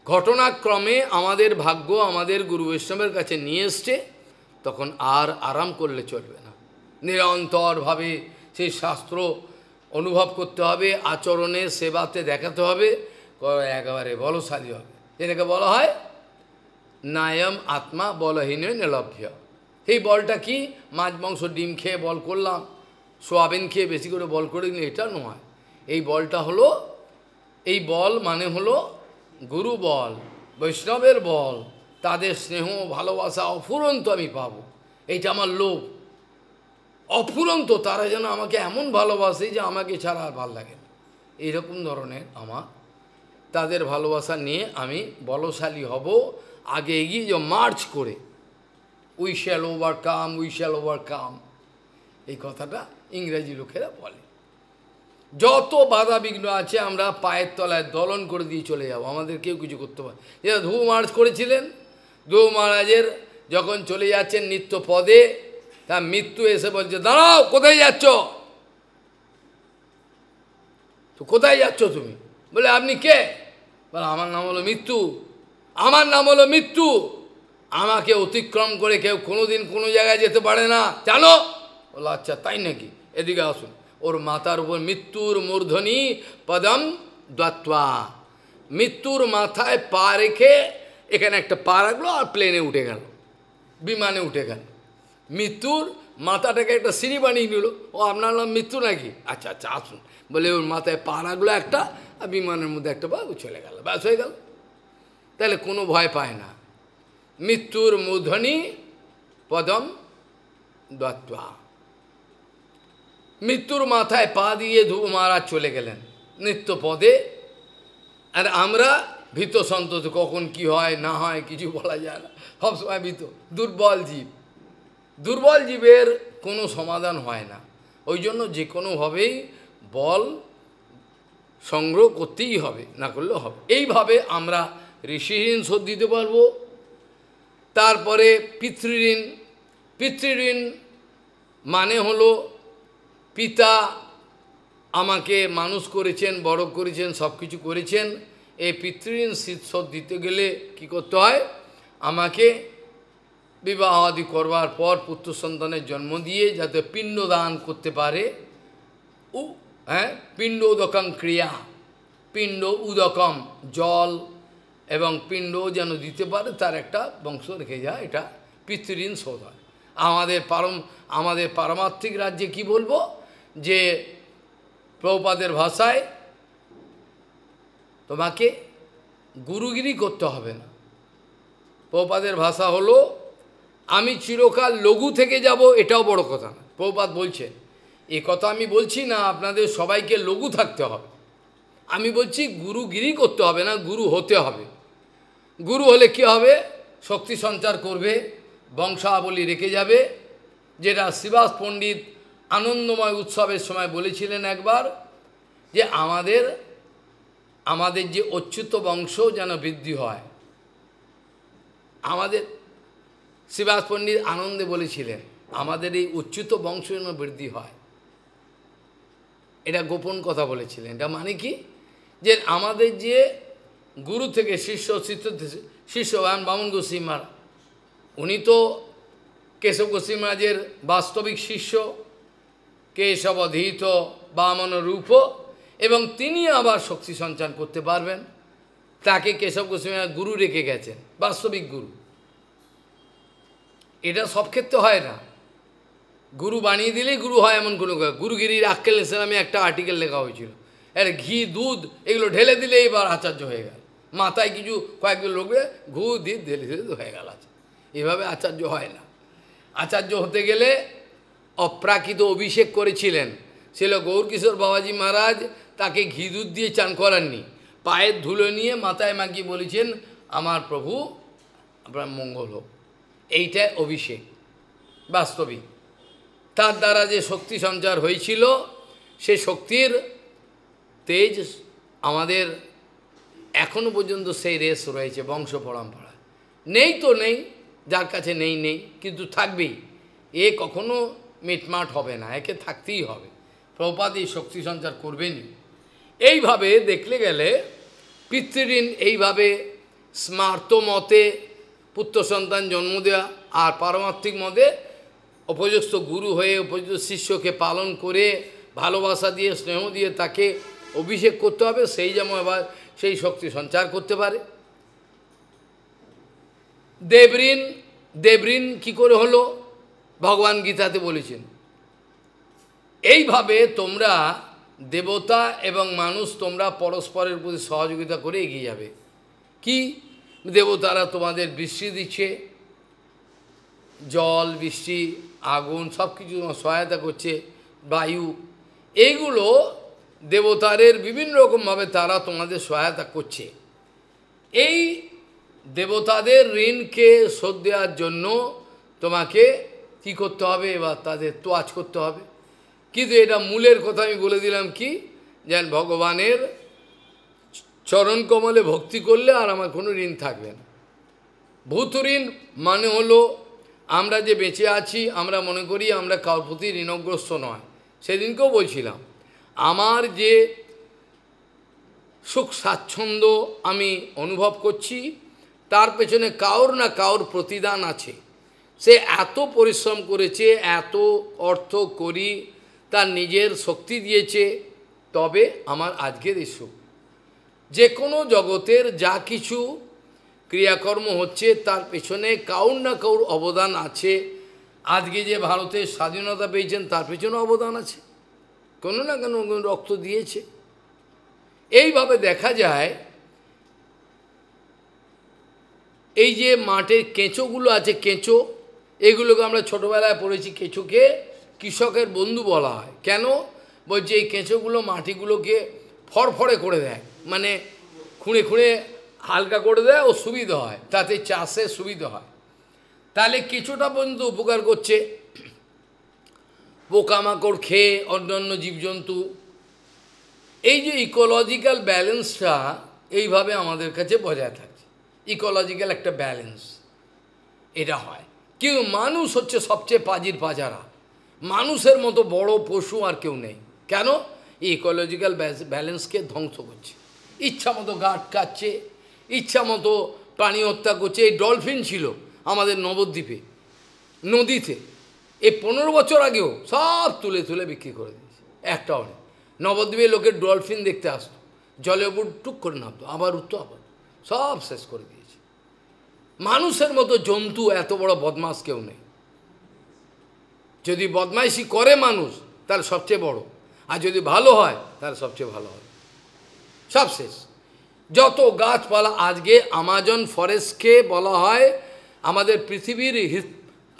ঘটনাক্রমে আমাদের ভাগ্য আমাদের গুরু বৈষ্ণবের কাছে নিয়ে এসছে, তখন আর আরাম করলে চলবে না। নিরন্তরভাবে সেই শাস্ত্র অনুভব করতে হবে, আচরণে সেবাতে দেখাতে হবে, একেবারে বলশালী হবে। যেটাকে বলা হয় নায়ম আত্মা বলহীন নিলভ্য। এই বলটা কি? মাছ মাংস ডিম খেয়ে বল করলাম, সোয়াবিন খেয়ে বেশি করে বল করে দিলে, এটা নয়। এই বলটা হলো, এই বল মানে হলো গুরু বল, বৈষ্ণবের বল, তাদের স্নেহ ভালোবাসা অফুরন্ত আমি পাবো, এইটা আমার লোভ অফুরন্ত। তারা যেন আমাকে এমন ভালোবাসে যে আমাকে ছাড়া আর ভাল লাগে না, এইরকম ধরনের আমার তাদের ভালোবাসা নিয়ে আমি বলশালী হব, আগে এগিয়ে যে মার্চ করে we shall overcome, we shall overcome, এই কথাটা ইংরেজি লোকেরা বলে। যত বাধা বিঘ্ন আছে আমরা পায়ের তলায় দলন করে দিয়ে চলে যাব, আমাদের কেউ কিছু করতে পারে। যেটা ধ্রুব মহারাজ করেছিলেন, ধ্রুব মহারাজের যখন চলে যাচ্ছেন নিত্য পদে, তার মৃত্যু এসে বলছে, দাঁড়াও, কোথায় যাচ্ছ? তো কোথায় যাচ্ছ তুমি? বলে, আপনি কে? বলে, আমার নাম হলো মৃত্যু। আমার নাম হলো মৃত্যু। আমাকে অতিক্রম করে কেউ কোনোদিন কোনো জায়গায় যেতে পারে না, জানো? বলো, আচ্ছা তাই নাকি? এদিকে আসুন। ওর মাথার উপর মৃত্যুর মূর্ধনি পদম দত্ত্বা, মৃত্যুর মাথায় পা রেখে এখানে একটা পা রাখলো আর প্লেনে উঠে গেল, বিমানে উঠে গেল। মৃত্যুর মাথাটাকে একটা সিঁড়ি বানিয়ে নিল। ও, আপনার নাম মৃত্যু নাকি? আচ্ছা আচ্ছা আসুন। বলে ওর মাথায় পা রাখলো একটা, আর বিমানের মধ্যে একটা পা, ও চলে গেল, ব্যাস হয়ে গেল। তাহলে কোনো ভয় পায় না। মৃত্যুর মূর্ধনি পদম দত্ত্বা, মৃত্যুর মাথায় পা দিয়ে ধ্রুব মহারাজ চলে গেলেন নিত্য পদে। আর আমরা ভীত সন্তত, কখন কি হয় না হয় কিছু বলা যায় না, সবসময় ভীত। দুর্বল জীব, দুর্বল জীবের কোনো সমাধান হয় না। ওই জন্য যে কোনোভাবেই বল সংগ্রহ করতেই হবে, না করলেও হবে। এইভাবে আমরা ঋষিঋণ শোধ দিতে পারবো। তারপরে পিতৃঋণ। পিতৃঋণ মানে হলো পিতা আমাকে মানুষ করেছেন, বড় করেছেন, সব কিছু করেছেন। এই পিতৃঋণ শোধ দিতে গেলে কি করতে হয়? আমাকে বিবাহ আদি করবার পর পুত্র সন্তানের জন্ম দিয়ে যাতে পিণ্ড দান করতে পারে, পিণ্ড উদকম ক্রিয়া, পিণ্ড উদকম জল এবং পিণ্ড যেন দিতে পারে, তার একটা বংশ রেখে যায়, এটা পিতৃঋণ শোধ হয়। আমাদের পারমার্থিক রাজ্যে কি বলবো, যে প্রভুপাদের ভাষায় তোমাকে গুরুগিরি করতে হবে না। প্রভুপাদের ভাষা হলো, আমি চিরকাল লঘু থেকে যাব, এটাও বড় কথা না। প্রভুপাদ বলছে, এ কথা আমি বলছি না আপনাদের সবাইকে লঘু থাকতে হবে, আমি বলছি গুরুগিরি করতে হবে না, গুরু হতে হবে। গুরু হলে কি হবে? শক্তি সঞ্চার করবে, বংশাবলী রেখে যাবে, যেটা শ্রীবাস পণ্ডিত আনন্দময় উৎসবের সময় বলেছিলেন একবার, যে আমাদের যে অচ্যুত বংশ যেন বৃদ্ধি হয়। আমাদের শ্রীবাস পণ্ডিত আনন্দে বলেছিলেন, আমাদের এই অচ্যুত বংশ যেন বৃদ্ধি হয়। এটা গোপন কথা বলেছিলেন। এটা মানে কি, যে আমাদের যে গুরু থেকে শিষ্য বামন গোস্বামী মহারাজ, উনি তো কেশব গোস্বামী মহারাজের বাস্তবিক শিষ্য, কেশব অধীত বামন রূপ, এবং তিনি আবার শক্তি সঞ্চার করতে পারবেন। তাকে কেশব গোস্বামী মহারাজ গুরু রেখে গেছেন, বাস্তবিক গুরু। এটা সব ক্ষেত্রে হয় না, গুরু বানিয়ে দিলেই গুরু হয় এমন কোনো। গুরুগিরির আক্কেল ইসলামে একটা আর্টিকেল লেখা হয়েছিল, ঘি দুধ এগুলো ঢেলে দিলে এবার আচার্য হয়ে গেল। মাথায় কিছু কয়েকজন লোকে ঘু দিয়ে ঢেলে দিলে হয়ে গেল আচার্য। এভাবে আচার্য হয় না। আচার্য হতে গেলে অপ্রাকৃত অভিষেক করেছিলেন, ছিল গৌরকিশোর বাবাজি মহারাজ। তাকে ঘি দুধ দিয়ে চান করাননি, পায়ের ধুলো নিয়ে মাথায় মাখিয়ে বলেছেন, আমার প্রভু আপনার মঙ্গল হোক। এইটাই অভিষেক বাস্তবিক। তার দ্বারা যে শক্তি সঞ্চার হয়েছিল, সে শক্তির তেজ আমাদের এখনো পর্যন্ত সেই রেস রয়েছে বংশ পরম্পরা। নেই তো নেই, যার কাছে নেই নেই, কিন্তু থাকবেই। এ কখনো মিটমাট হবে না, একে থাকতেই হবে। প্রভুপাদ এই শক্তি সঞ্চার করবেনই। এইভাবে দেখলে গেলে পিতৃঋণ এইভাবে স্মার্ত মতে পুত্র সন্তান জন্ম দেওয়া, আর পারমার্থিক মতে উপযুক্ত গুরু হয়ে উপযুক্ত শিষ্যকে পালন করে ভালোবাসা দিয়ে স্নেহ দিয়ে তাকে অভিষেক করতে হবে, সেই যেমন আবার সেই শক্তি সঞ্চার করতে পারে। দেবঋণ কি করে হলো? ভগবান গীতাতে বলেছেন। এইভাবে তোমরা দেবতা এবং মানুষ তোমরা পরস্পরের প্রতি সহযোগিতা করে এগিয়ে যাবে। কি? দেবতারা তোমাদের বৃষ্টি দিচ্ছে, জল বৃষ্টি আগুন সব কিছু সহায়তা করছে, বায়ু, এইগুলো দেবতারের বিভিন্ন রকমভাবে তারা তোমাদের সহায়তা করছে। এই দেবতাদের ঋণকে শোধ দেওয়ার জন্য তোমাকে কি করতে হবে? এবার তাদের তোয়াজ করতে হবে। কিন্তু এটা মূলের কথা আমি বলে দিলাম, কি যেন ভগবানের চরণ কমলে ভক্তি করলে আর আমার কোনো ঋণ থাকবে না। ভূতুঋণ মানে হলো আমরা যে বেঁচে আছি আমরা মনে করি আমরা কারোর প্রতি ঋণগ্রস্ত নয়। সেদিনকেও বলছিলাম আমার যে সুখ স্বাচ্ছন্দ্য আমি অনুভব করছি তার পেছনে কাউর না কাউর প্রতিদান আছে। সে এত পরিশ্রম করেছে, এত অর্থ করি তার নিজের শক্তি দিয়েছে, তবে আমার আজকের এই সুখ। যে কোনো জগতের যা কিছু ক্রিয়াকর্ম হচ্ছে তার পেছনে কাউর না কাউর অবদান আছে। আজকে যে ভারতের স্বাধীনতা পেয়েছেন তার পেছনে অবদান আছে, কোনো না কোনো রক্ত দিয়েছে। এইভাবে দেখা যায় এই যে মাঠের কেঁচোগুলো আছে, কেঁচো, এগুলোকে আমরা ছোটোবেলায় পড়েছি, কেঁচোকে কৃষকের বন্ধু বলা হয়। কেন বলছে এই কেঁচোগুলো মাটিগুলোকে ফরফরে করে দেয়, মানে খুঁড়ে খুঁড়ে হালকা করে দেয় ও সুবিধা হয়, তাতে চাষে সুবিধা হয়। তাহলে কেঁচোটা পর্যন্ত উপকার করছে, পোকামাকড় খেয়ে অন্যান্য জীবজন্তু। এই যে ইকোলজিক্যাল ব্যালেন্সটা এইভাবে আমাদের কাছে বজায় থাকে, ইকোলজিক্যাল একটা ব্যালেন্স এটা হয়। কিন্তু মানুষ হচ্ছে সবচেয়ে পাজির পাজারা, মানুষের মতো বড় পশু আর কেউ নেই। কেন? এই ইকোলজিক্যাল ব্যালেন্সকে ধ্বংস করছে, ইচ্ছা মতো গাছ কাটছে, ইচ্ছা মতো প্রাণী হত্যা করছে। এই ডলফিন ছিল আমাদের নবদ্বীপে নদীতে, এই 15 বছর আগেও সব তুলে তুলে বিক্রি করে দিয়েছে, একটাও নেই। নবদ্বীপে লোকের ডলফিন দেখতে আসতো, জলে উপর টুক করে নামতো, আবার উঠতো, আবার সব শেষ করে দিয়েছে। মানুষের মতো জন্তু এত বড় বদমাশ কেউ নেই। যদি বদমাইশি করে মানুষ তাহলে সবচেয়ে বড়, আর যদি ভালো হয় তাহলে সবচেয়ে ভালো হয়। সব শেষ। যত গাছপালা, আজকে আমাজন ফরেস্টকে বলা হয় আমাদের পৃথিবীর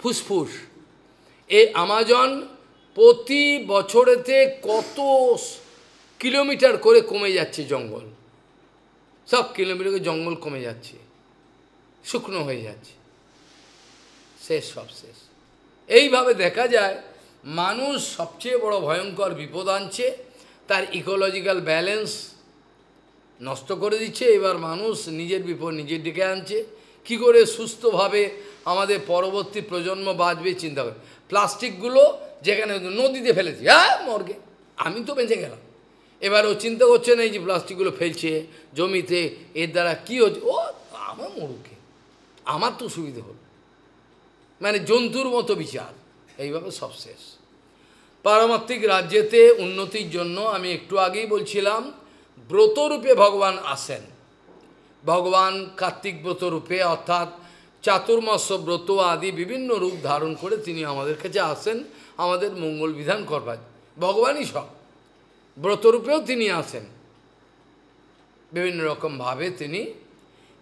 ফুসফুস। এই আমাজন প্রতি বছরেতে কত কিলোমিটার করে কমে যাচ্ছে জঙ্গল, সব কিলোমিটার জঙ্গল কমে যাচ্ছে, শুকনো হয়ে যাচ্ছে, শেষ, সব শেষ। এইভাবে দেখা যায় মানুষ সবচেয়ে বড় ভয়ঙ্কর বিপদ আনছে, তার ইকোলজিক্যাল ব্যালেন্স নষ্ট করে দিচ্ছে। এবার মানুষ নিজের বিপদ নিজের ডেকে আনছে। কি করে সুস্থভাবে আমাদের পরবর্তী প্রজন্ম বাঁচবে চিন্তা করে। প্লাস্টিকগুলো যেখানে নদীতে ফেলেছি, হ্যাঁ মর্গে, আমি তো বেঁচে গেলাম। এবার ও চিন্তা করছে না এই যে প্লাস্টিকগুলো ফেলছে জমিতে, এর দ্বারা কী হচ্ছে, ও আমার মরুকে, আমার তো সুবিধে হল, মানে জন্তুর মতো বিচার। এইভাবে সব শেষ। পারমার্থিক রাজ্যেতে উন্নতির জন্য আমি একটু আগেই বলছিলাম ব্রতরূপে ভগবান আসেন। ভগবান কার্তিক ব্রতরূপে, অর্থাৎ চাতুর্মাস্য ব্রত আদি বিভিন্ন রূপ ধারণ করে তিনি আমাদের কাছে আসেন আমাদের মঙ্গল বিধান করবার। ভগবানই সব, ব্রতরূপেও তিনি আসেন বিভিন্ন রকমভাবে। তিনি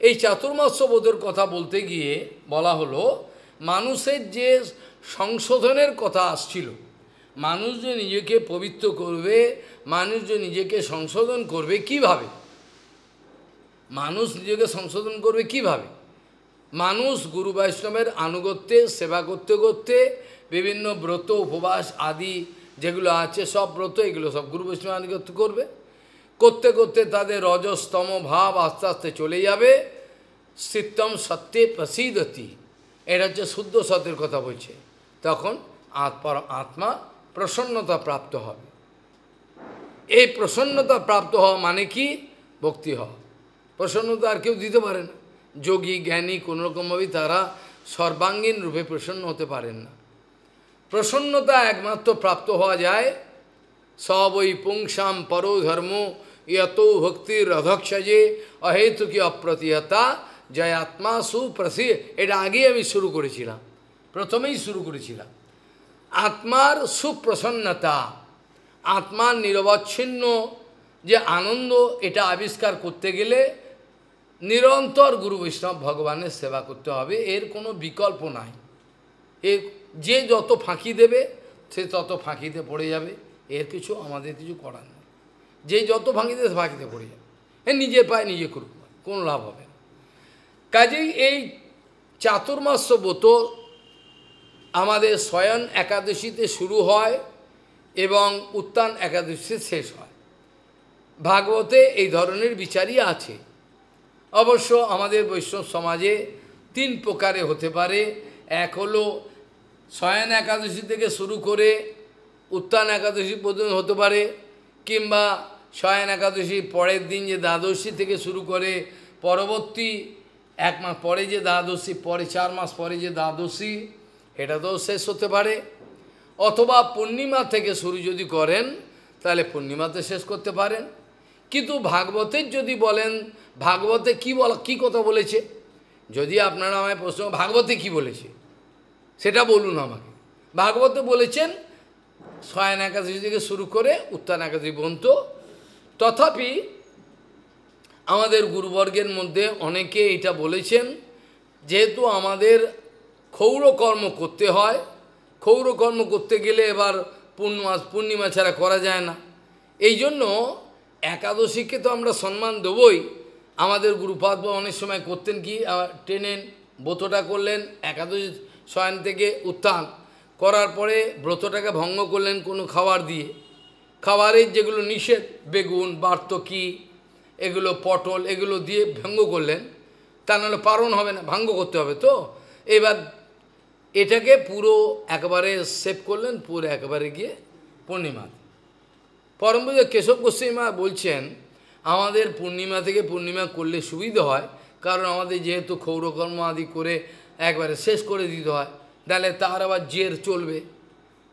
এই চাতুর্মাস্য ব্রতের কথা বলতে গিয়ে বলা হলো মানুষের যে সংশোধনের কথা আসছিল, মানুষ যে নিজেকে পবিত্র করবে, মানুষ যে নিজেকে সংশোধন করবে কিভাবে, মানুষ নিজেকে সংশোধন করবে কিভাবে? মানুষ গুরু বৈষ্ণবের আনুগত্যে সেবা করতে করতে বিভিন্ন ব্রত উপবাস আদি যেগুলো আছে সব ব্রত, এগুলো সব গুরু বৈষ্ণব আনুগত্য করবে, করতে করতে তাদের রজস্তম ভাব আস্তে আস্তে চলে যাবে। চিত্তম সত্যে প্রসিদতি, এটা হচ্ছে শুদ্ধ সত্যের কথা বলছে। তখন আত্মা প্রসন্নতা প্রাপ্ত হবে। এই প্রসন্নতা প্রাপ্ত হওয়া মানে কি? ভক্তি হওয়া। প্রসন্নতা আর কেউ দিতে পারে না। যোগী জ্ঞানী কোনোরকমভাবেই তারা সর্বাঙ্গীন রূপে প্রসন্ন হতে পারেন না। প্রসন্নতা একমাত্র প্রাপ্ত হওয়া যায় সবই পুংসাম পরো ধর্ম ইয়ত ভক্তির অধক্ষজে অহেতুকি অপ্রতিহতা জয় আত্মা সুপ্রসি। এটা আগেই আমি শুরু করেছিলাম, প্রথমেই শুরু করেছিলাম। আত্মার সুপ্রসন্নতা, আত্মার নিরবচ্ছিন্ন যে আনন্দ, এটা আবিষ্কার করতে গেলে নিরন্তর গুরু বৈষ্ণব ভগবানের সেবা করতে হবে, এর কোনো বিকল্প নাই। যে যত ফাঁকি দেবে সে তত ফাঁকিতে পড়ে যাবে, এর কিছু আমাদের কিছু করার নেই। যে যত ফাঁকি দেবে ফাঁকিতে পড়ে যাবে, নিজের পায়ে নিজে করুক, কোনো লাভ হবে না। কাজেই এই চাতুর্মাস্য ব্রত আমাদের শয়ন একাদশীতে শুরু হয় এবং উত্থান একাদশীতে শেষ হয়। ভাগবতে এই ধরনের বিচারই আছে। অবশ্য আমাদের বৈষ্ণব সমাজে তিন প্রকারে হতে পারে। এক হলো শয়ন একাদশী থেকে শুরু করে উত্থান একাদশী পর্যন্ত হতে পারে, কিংবা শয়ন একাদশী পরের দিন যে দ্বাদশী থেকে শুরু করে পরবর্তী এক মাস পরে যে দ্বাদশী, পরে 4 মাস পরে যে দ্বাদশী, এটাতেও শেষ হতে পারে। অথবা পূর্ণিমা থেকে শুরু যদি করেন তাহলে পূর্ণিমাতে শেষ করতে পারেন। কিন্তু ভাগবতের যদি বলেন ভাগবতে কি কথা বলেছে, যদি আপনারা আমায় প্রশ্ন ভাগবতে কি বলেছে সেটা বলুন আমাকে। ভাগবতে বলেছেন শয়ন একাদশী থেকে শুরু করে উত্থান একাদশী পর্যন্ত। তথাপি আমাদের গুরুবর্গের মধ্যে অনেকে এটা বলেছেন, যেহেতু আমাদের ক্ষৌরকর্ম করতে হয়, ক্ষৌরকর্ম করতে গেলে এবার পূর্ণিমা ছাড়া করা যায় না, এই জন্য একাদশীকে তো আমরা সম্মান দেবই। আমাদের গুরুপাদ অনেক সময় করতেন কি, টেনেন ব্রতটা করলেন, একাদশী শয়ন থেকে উত্থান করার পরে ব্রতটাকে ভঙ্গ করলেন কোনো খাবার দিয়ে, খাবারের যেগুলো নিষেধ, বেগুন, বার্তকি, এগুলো পটল, এগুলো দিয়ে ভঙ্গ করলেন, তা নাহলে পারণ হবে না, ভঙ্গ করতে হবে। তো এবার এটাকে পুরো একেবারে সেভ করলেন, পুরো একেবারে গিয়ে পূর্ণিমা। পরম পূজ্য কেশব গোস্বামী মা বলছেন আমাদের পূর্ণিমা থেকে পূর্ণিমা করলে সুবিধা হয়, কারণ আমাদের যেহেতু ক্ষৌরকর্ম আদি করে একবারে শেষ করে দিতে হয়, তাহলে তার আবার জের চলবে।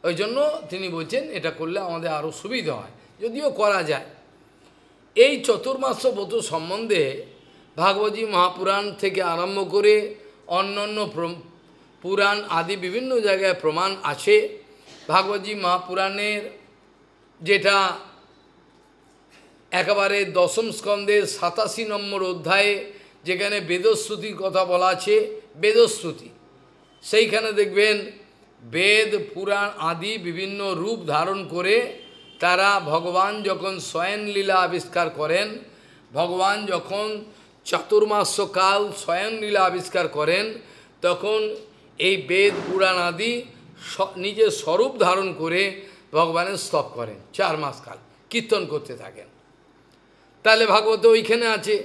ওই জন্য তিনি বলছেন এটা করলে আমাদের আরও সুবিধা হয়, যদিও করা যায়। এই চতুর্মাস ব্রত সম্বন্ধে ভাগবতী মহাপুরাণ থেকে আরম্ভ করে অন্যান্য পুরাণ আদি বিভিন্ন জায়গায় প্রমাণ আছে। ভাগবতী মহাপুরাণের যেটা একেবারে দশম স্কন্ধের 87 নম্বর অধ্যায়ে যেখানে বেদশ্রুতির কথা বলা আছে, বেদশ্রুতি, সেইখানে দেখবেন বেদ পুরাণ আদি বিভিন্ন রূপ ধারণ করে তারা ভগবান যখন স্বয়ং লীলা আবিষ্কার করেন, ভগবান যখন চতুর্মাস্যকাল স্বয়ং লীলা আবিষ্কার করেন, তখন এই বেদ পুরাণ আদি নিজের স্বরূপ ধারণ করে ভগবানের স্তব করেন, 4 মাস কাল কীর্তন করতে থাকেন। তাহলে ভাগবত ওইখানে আছে।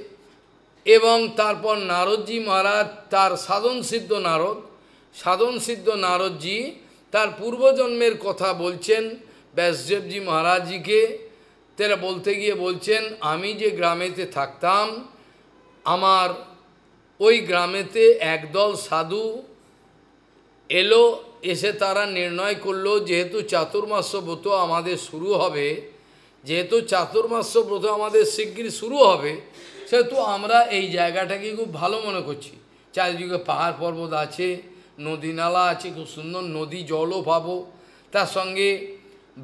এবং তারপর নারদজি মহারাজ তার সাধন সিদ্ধ নারদজি তার পূর্বজন্মের কথা বলছেন ব্যাসদেবজি মহারাজজিকে। তারা বলতে গিয়ে বলছেন, আমি যে গ্রামেতে থাকতাম, আমার ওই গ্রামেতে একদল সাধু এলো, এসে তারা নির্ণয় করলো যেহেতু চাতুর্মাস্য ব্রত আমাদের শুরু হবে, যেহেতু চাতুর্মাস্য ব্রত আমাদের শিগগির শুরু হবে, সেহেতু আমরা এই জায়গাটাকে খুব ভালো মনে করছি। চারিদিকে পাহাড় পর্বত আছে, নদী নালা আছে, খুব সুন্দর নদী জলও পাবো, তার সঙ্গে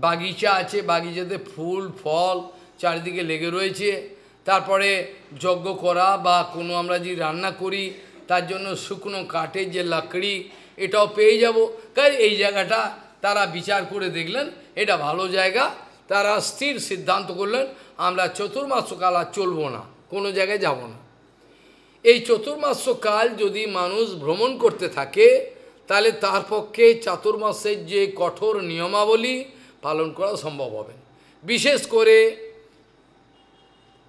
বাগিচা আছে, বাগিচাতে ফুল ফল চারিদিকে লেগে রয়েছে। তারপরে যজ্ঞ করা বা কোনো আমরা যদি রান্না করি তার জন্য শুকনো কাঠের যে লাকড়ি, এটাও পেয়ে যাব। কারণ এই জায়গাটা তারা বিচার করে দেখলেন এটা ভালো জায়গা, তারা স্থির সিদ্ধান্ত করলেন আমরা চতুর্মাস্যকাল আর চলব না, কোনো জায়গায় যাব না। এই চতুর্মাস্যকাল যদি মানুষ ভ্রমণ করতে থাকে তাহলে তার পক্ষে চাতুর্মাসের যে কঠোর নিয়মাবলী পালন করা সম্ভব হবে। বিশেষ করে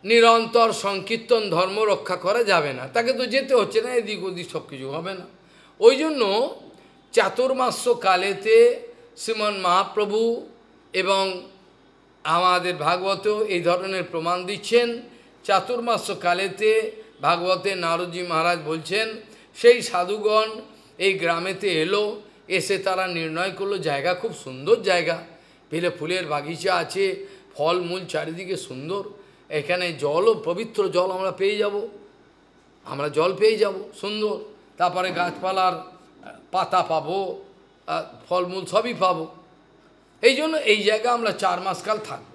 নিরন্তর সংকীর্তন ধর্ম রক্ষা করা যাবে না, তাকে তো যেতে হচ্ছে না, এদিক ওদিক সব কিছু হবে না। ওই জন্য চাতুর্মাস্য কালেতে শ্রীমন মহাপ্রভু এবং আমাদের ভাগবত এই ধরনের প্রমাণ দিচ্ছেন। চাতুর্মাস্য কালেতে ভাগবতে নারদজি মহারাজ বলছেন সেই সাধুগণ এই গ্রামেতে এলো, এসে তারা নির্ণয় করলো জায়গা খুব সুন্দর জায়গা, পেলে ফুলের বাগিচা আছে, ফল মূল চারিদিকে সুন্দর, এখানে জলও পবিত্র জল আমরা পেয়ে যাব, আমরা জল পেয়ে যাব সুন্দর, তারপরে গাছপালার পাতা পাবো, ফলমূল সবই পাবো। এই জন্য এই জায়গা আমরা 4 মাস কাল থাকব।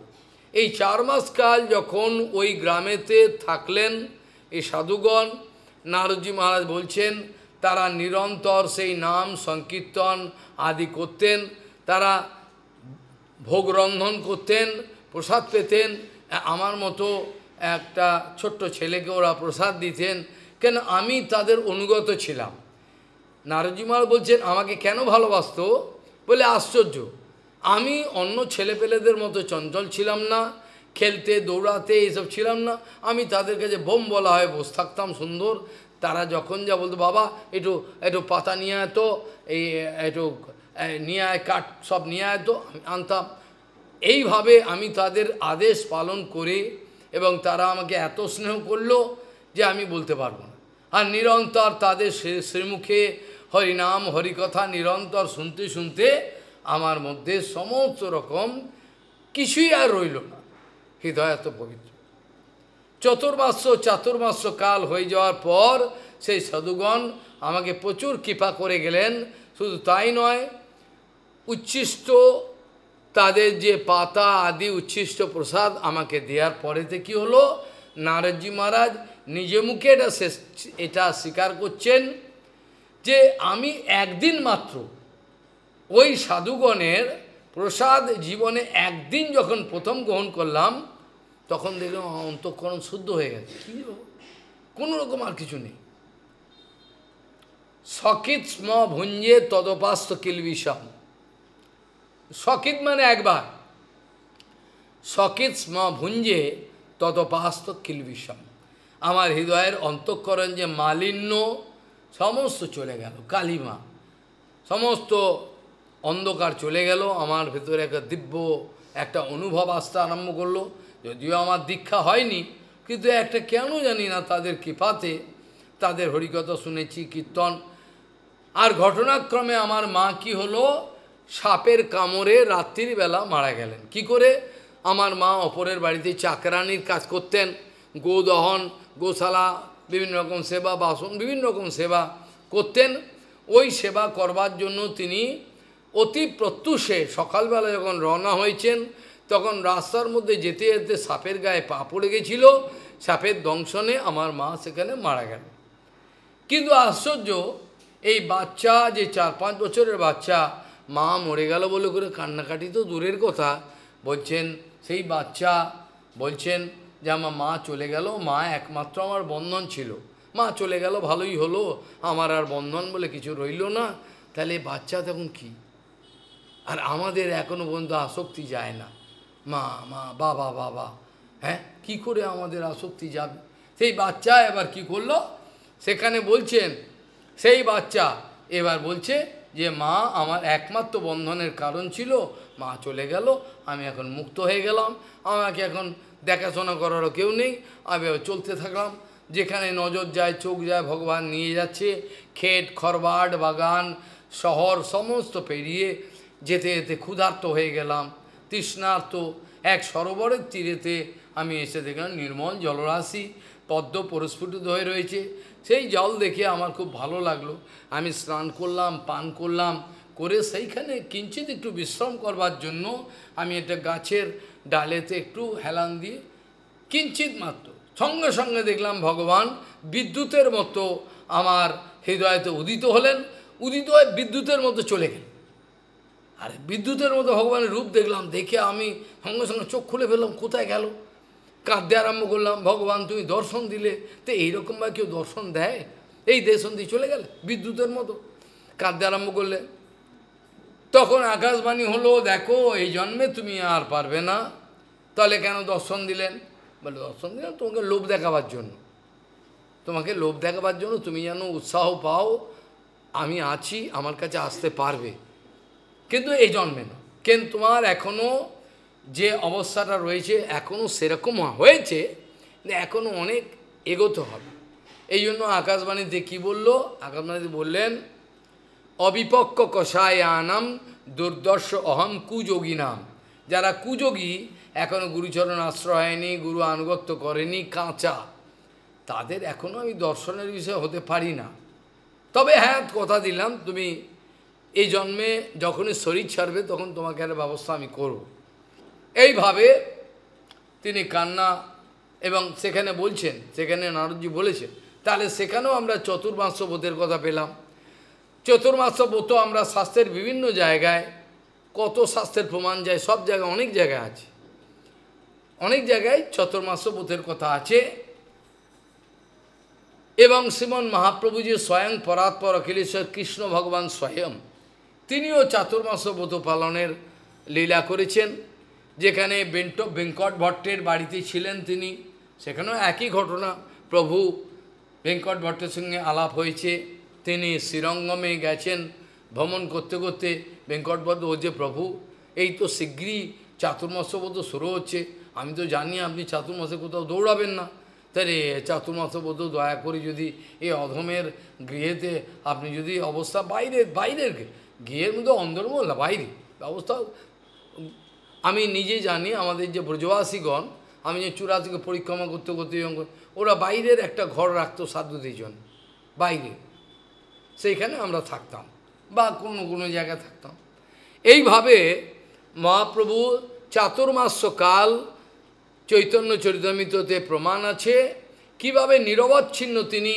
এই 4 মাস কাল যখন ওই গ্রামেতে থাকলেন এই সাধুগণ, নারদজি মহারাজ বলছেন তারা নিরন্তর সেই নাম সংকীর্তন আদি করতেন, তারা ভোগ রন্ধন করতেন, প্রসাদ পেতেন। আমার মতো একটা ছোট্ট ছেলেকে ওরা প্রসাদ দিতেন, কেন আমি তাদের অনুগত ছিলাম। নারদজি মহারাজ বলছেন আমাকে কেন ভালোবাসতো বলে, আশ্চর্য, আমি অন্য ছেলেপেলেদের মতো চঞ্চল ছিলাম না, খেলতে দৌড়াতে এইসব ছিলাম না, আমি তাদের কাছে বোম বলা হয় বসে থাকতাম সুন্দর, তারা যখন যা বলতো, বাবা একটু একটু পাতা নিয়ে আয় তো, এই একটু নিয়ে আয়, কাঠ সব নিয়ে আয় তো, আমি আনতাম। এইভাবে আমি তাদের আদেশ পালন করে, এবং তারা আমাকে এত স্নেহ করলো যে আমি বলতে পারবো না। আর নিরন্তর তাদের শ্রীমুখে হরিনাম হরিকথা নিরন্তর শুনতে শুনতে আমার মধ্যে সমস্ত রকম কিছুই আর রইল না, হৃদয় এত পবিত্র। চাতুর্মাস্য কাল হয়ে যাওয়ার পর সেই সাধুগণ আমাকে প্রচুর কৃপা করে গেলেন। শুধু তাই নয়, উচ্ছিষ্ট তাদের যে পাতা আদি উচ্ছিষ্ট প্রসাদ আমাকে দেওয়ার পরেতে কি হলো, নারদজি মহারাজ নিজে মুখে এটা স্বীকার করছেন যে আমি একদিন মাত্র ওই সাধুগণের প্রসাদ জীবনে একদিন যখন প্রথম গ্রহণ করলাম, তখন দেখলাম অন্তঃকরণ শুদ্ধ হয়ে গেছে। কী কোনো রকম আর কিছু নেই। সকিত স্ম ভুঞ্জে তদপাস্ত কিলবিষম। সকিত মানে একবার, সকিত স্ম ভুঞ্জে তদপাস্ত কিলবিষম। আমার হৃদয়ের অন্তঃকরণ যে মালিন্য সমস্ত চলে গেল, কালিমা সমস্ত অন্ধকার চলে গেল। আমার ভেতরে একটা দিব্য একটা অনুভব আসতে আরম্ভ করলো। যদিও আমার দীক্ষা হয়নি, কিন্তু একটা কেন জানি না তাদের কৃপাতে তাদের হরিকথা শুনেছি, কীর্তন। আর ঘটনাক্রমে আমার মা কি হলো, সাপের কামড়ে রাত্রিবেলা মারা গেলেন। কি করে? আমার মা অপরের বাড়িতে চাকরানির কাজ করতেন, গোদহন, গোশালা, বিভিন্ন রকম সেবা, বাসন, বিভিন্ন রকম সেবা করতেন। ওই সেবা করবার জন্য তিনি অতি প্রত্যুষে সকালবেলা যখন রওনা হয়েছেন, তখন রাস্তার মধ্যে যেতে যেতে সাপের গায়ে পা পড়ে গেছিল। সাপের দংশনে আমার মা সেখানে মারা গেল। কিন্তু আশ্চর্য, এই বাচ্চা যে 4-5 বছরের বাচ্চা, মা মরে গেল বলে করে কান্নাকাটি তো দূরের কথা, বলছেন সেই বাচ্চা বলছেন যে আমার মা চলে গেল, মা একমাত্র আমার বন্ধন ছিল, মা চলে গেল ভালোই হলো, আমার আর বন্ধন বলে কিছু রইল না। তাহলে বাচ্চা তখন কি? আর আমাদের এখনো পর্যন্ত আসক্তি যায় না, মা মা বাবা বাবা, হ্যাঁ, কি করে আমাদের আসক্তি যাবে? সেই বাচ্চা এবার কি করলো, সেখানে বলছেন সেই বাচ্চা এবার বলছে যে মা আমার একমাত্র বন্ধনের কারণ ছিল, মা চলে গেল, আমি এখন মুক্ত হয়ে গেলাম, আমাকে এখন দেখাশোনা করারও কেউ নেই, আমি চলতে থাকলাম, যেখানে নজর যায় চোখ যায় ভগবান নিয়ে যাচ্ছে। ক্ষেত খরবাট বাগান শহর সমস্ত পেরিয়ে যেতে যেতে ক্ষুধার্ত হয়ে গেলাম, তৃষ্ণার্ত। এক সরোবরের তীরেতে আমি এসে দেখলাম নির্মল জলরাশি, পদ্ম পরিস্ফুটিত হয়ে রয়েছে। সেই জল দেখে আমার খুব ভালো লাগলো। আমি স্নান করলাম, পান করলাম, করে সেইখানে কিঞ্চিত একটু বিশ্রাম করবার জন্য আমি একটা গাছের ডালেতে একটু হেলান দিয়ে কিঞ্চিত মাত্র, সঙ্গে সঙ্গে দেখলাম ভগবান বিদ্যুতের মতো আমার হৃদয়তে উদিত হলেন, উদিত হয়ে বিদ্যুতের মতো চলে গেলেন। আর বিদ্যুতের মতো ভগবানের রূপ দেখলাম, দেখে আমি সঙ্গে সঙ্গে চোখ খুলে ফেললাম, কোথায় গেল? কাঁদতে আরম্ভ করলাম, ভগবান তুমি দর্শন দিলে, তো এইরকমভাবে কেউ দর্শন দেয়? এই দর্শন দিয়ে চলে গেলে বিদ্যুতের মতো, কাঁদতে আরম্ভ করলে। তখন আকাশবাণী হলো, দেখো এই জন্মে তুমি আর পারবে না, তাহলে কেন দর্শন দিলেন? বলে দর্শন দিলেন তোমাকে লোভ দেখাবার জন্য, তোমাকে লোভ দেখাবার জন্য, তুমি যেন উৎসাহ পাও আমি আছি, আমার কাছে আসতে পারবে, কিন্তু এই জন্মে না। কিন্তু তোমার এখনও যে অবস্থাটা রয়েছে এখনও সেরকম হয়েছে, এখনও অনেক এগোতে হবে। এই জন্য আকাশবাণীতে কী বলল? আকাশবাণীতে বললেন, অবিপক্ক কষায়ানাম দুর্দর্শ অহম কুযোগী নাম। যারা কুযোগী, এখনও গুরুচরণ আশ্রয় হয়নি, গুরু আনুগত্য করেনি, কাঁচা, তাদের এখনও আমি দর্শনের বিষয় হতে পারি না। তবে হ্যাঁ, কথা দিলাম, তুমি এই জন্মে যখনই শরীর ছাড়বে তখন তোমাকে একটা ব্যবস্থা আমি করব। এইভাবে তিনি কান্না, এবং সেখানে বলছেন, সেখানে নারদজি বলেছেন, তাহলে সেখানেও আমরা চতুর্মাস্য বোধের কথা পেলাম। চতুর্মাস্য বোধ আমরা শাস্ত্রের বিভিন্ন জায়গায়, কত শাস্ত্রের প্রমাণ যায়, সব জায়গায় অনেক জায়গায় আছে, অনেক জায়গায় চতুর্মাস্য বোধের কথা আছে। এবং শ্রীমন মহাপ্রভু যে স্বয়ং পরাৎপর অখিলেশ্বর কৃষ্ণ ভগবান স্বয়ং, তিনিও চাতুর্মাস্য ব্রত পালনের লীলা করেছেন। যেখানে বেঙ্কট ভট্টের বাড়িতে ছিলেন তিনি, সেখানেও একই ঘটনা। প্রভু ভেঙ্কট ভট্টের সঙ্গে আলাপ হয়েছে, তিনি শ্রীরঙ্গমে গেছেন ভ্রমণ করতে করতে। ভেঙ্কট ভট্ট ও যে প্রভু, এই তো শীঘ্রই চাতুর্মাস্য ব্রত শুরু হচ্ছে, আমি তো জানি আপনি চাতুর্মাসে কোথাও দৌড়াবেন না, তাহলে চাতুর্মাস্য ব্রত দয়া করে যদি এই অধমের গৃহেতে আপনি যদি অবস্থা বাইরের গৃহের মধ্যে অন্দরমহল না বাইরে অবস্থা, আমি নিজে জানি আমাদের যে ব্রজবাসীগণ, আমি যে চূড়াতিকে পরিক্রমা করতে করতে ওরা বাইরের একটা ঘর রাখতো সাধুদের জন্য, বাইরে সেইখানে আমরা থাকতাম বা কোনো কোনো জায়গায় থাকতাম। এইভাবে মহাপ্রভু চাতুর্মাস্য কাল চৈতন্য চরিতামৃততে প্রমাণ আছে কিভাবে নিরবচ্ছিন্ন তিনি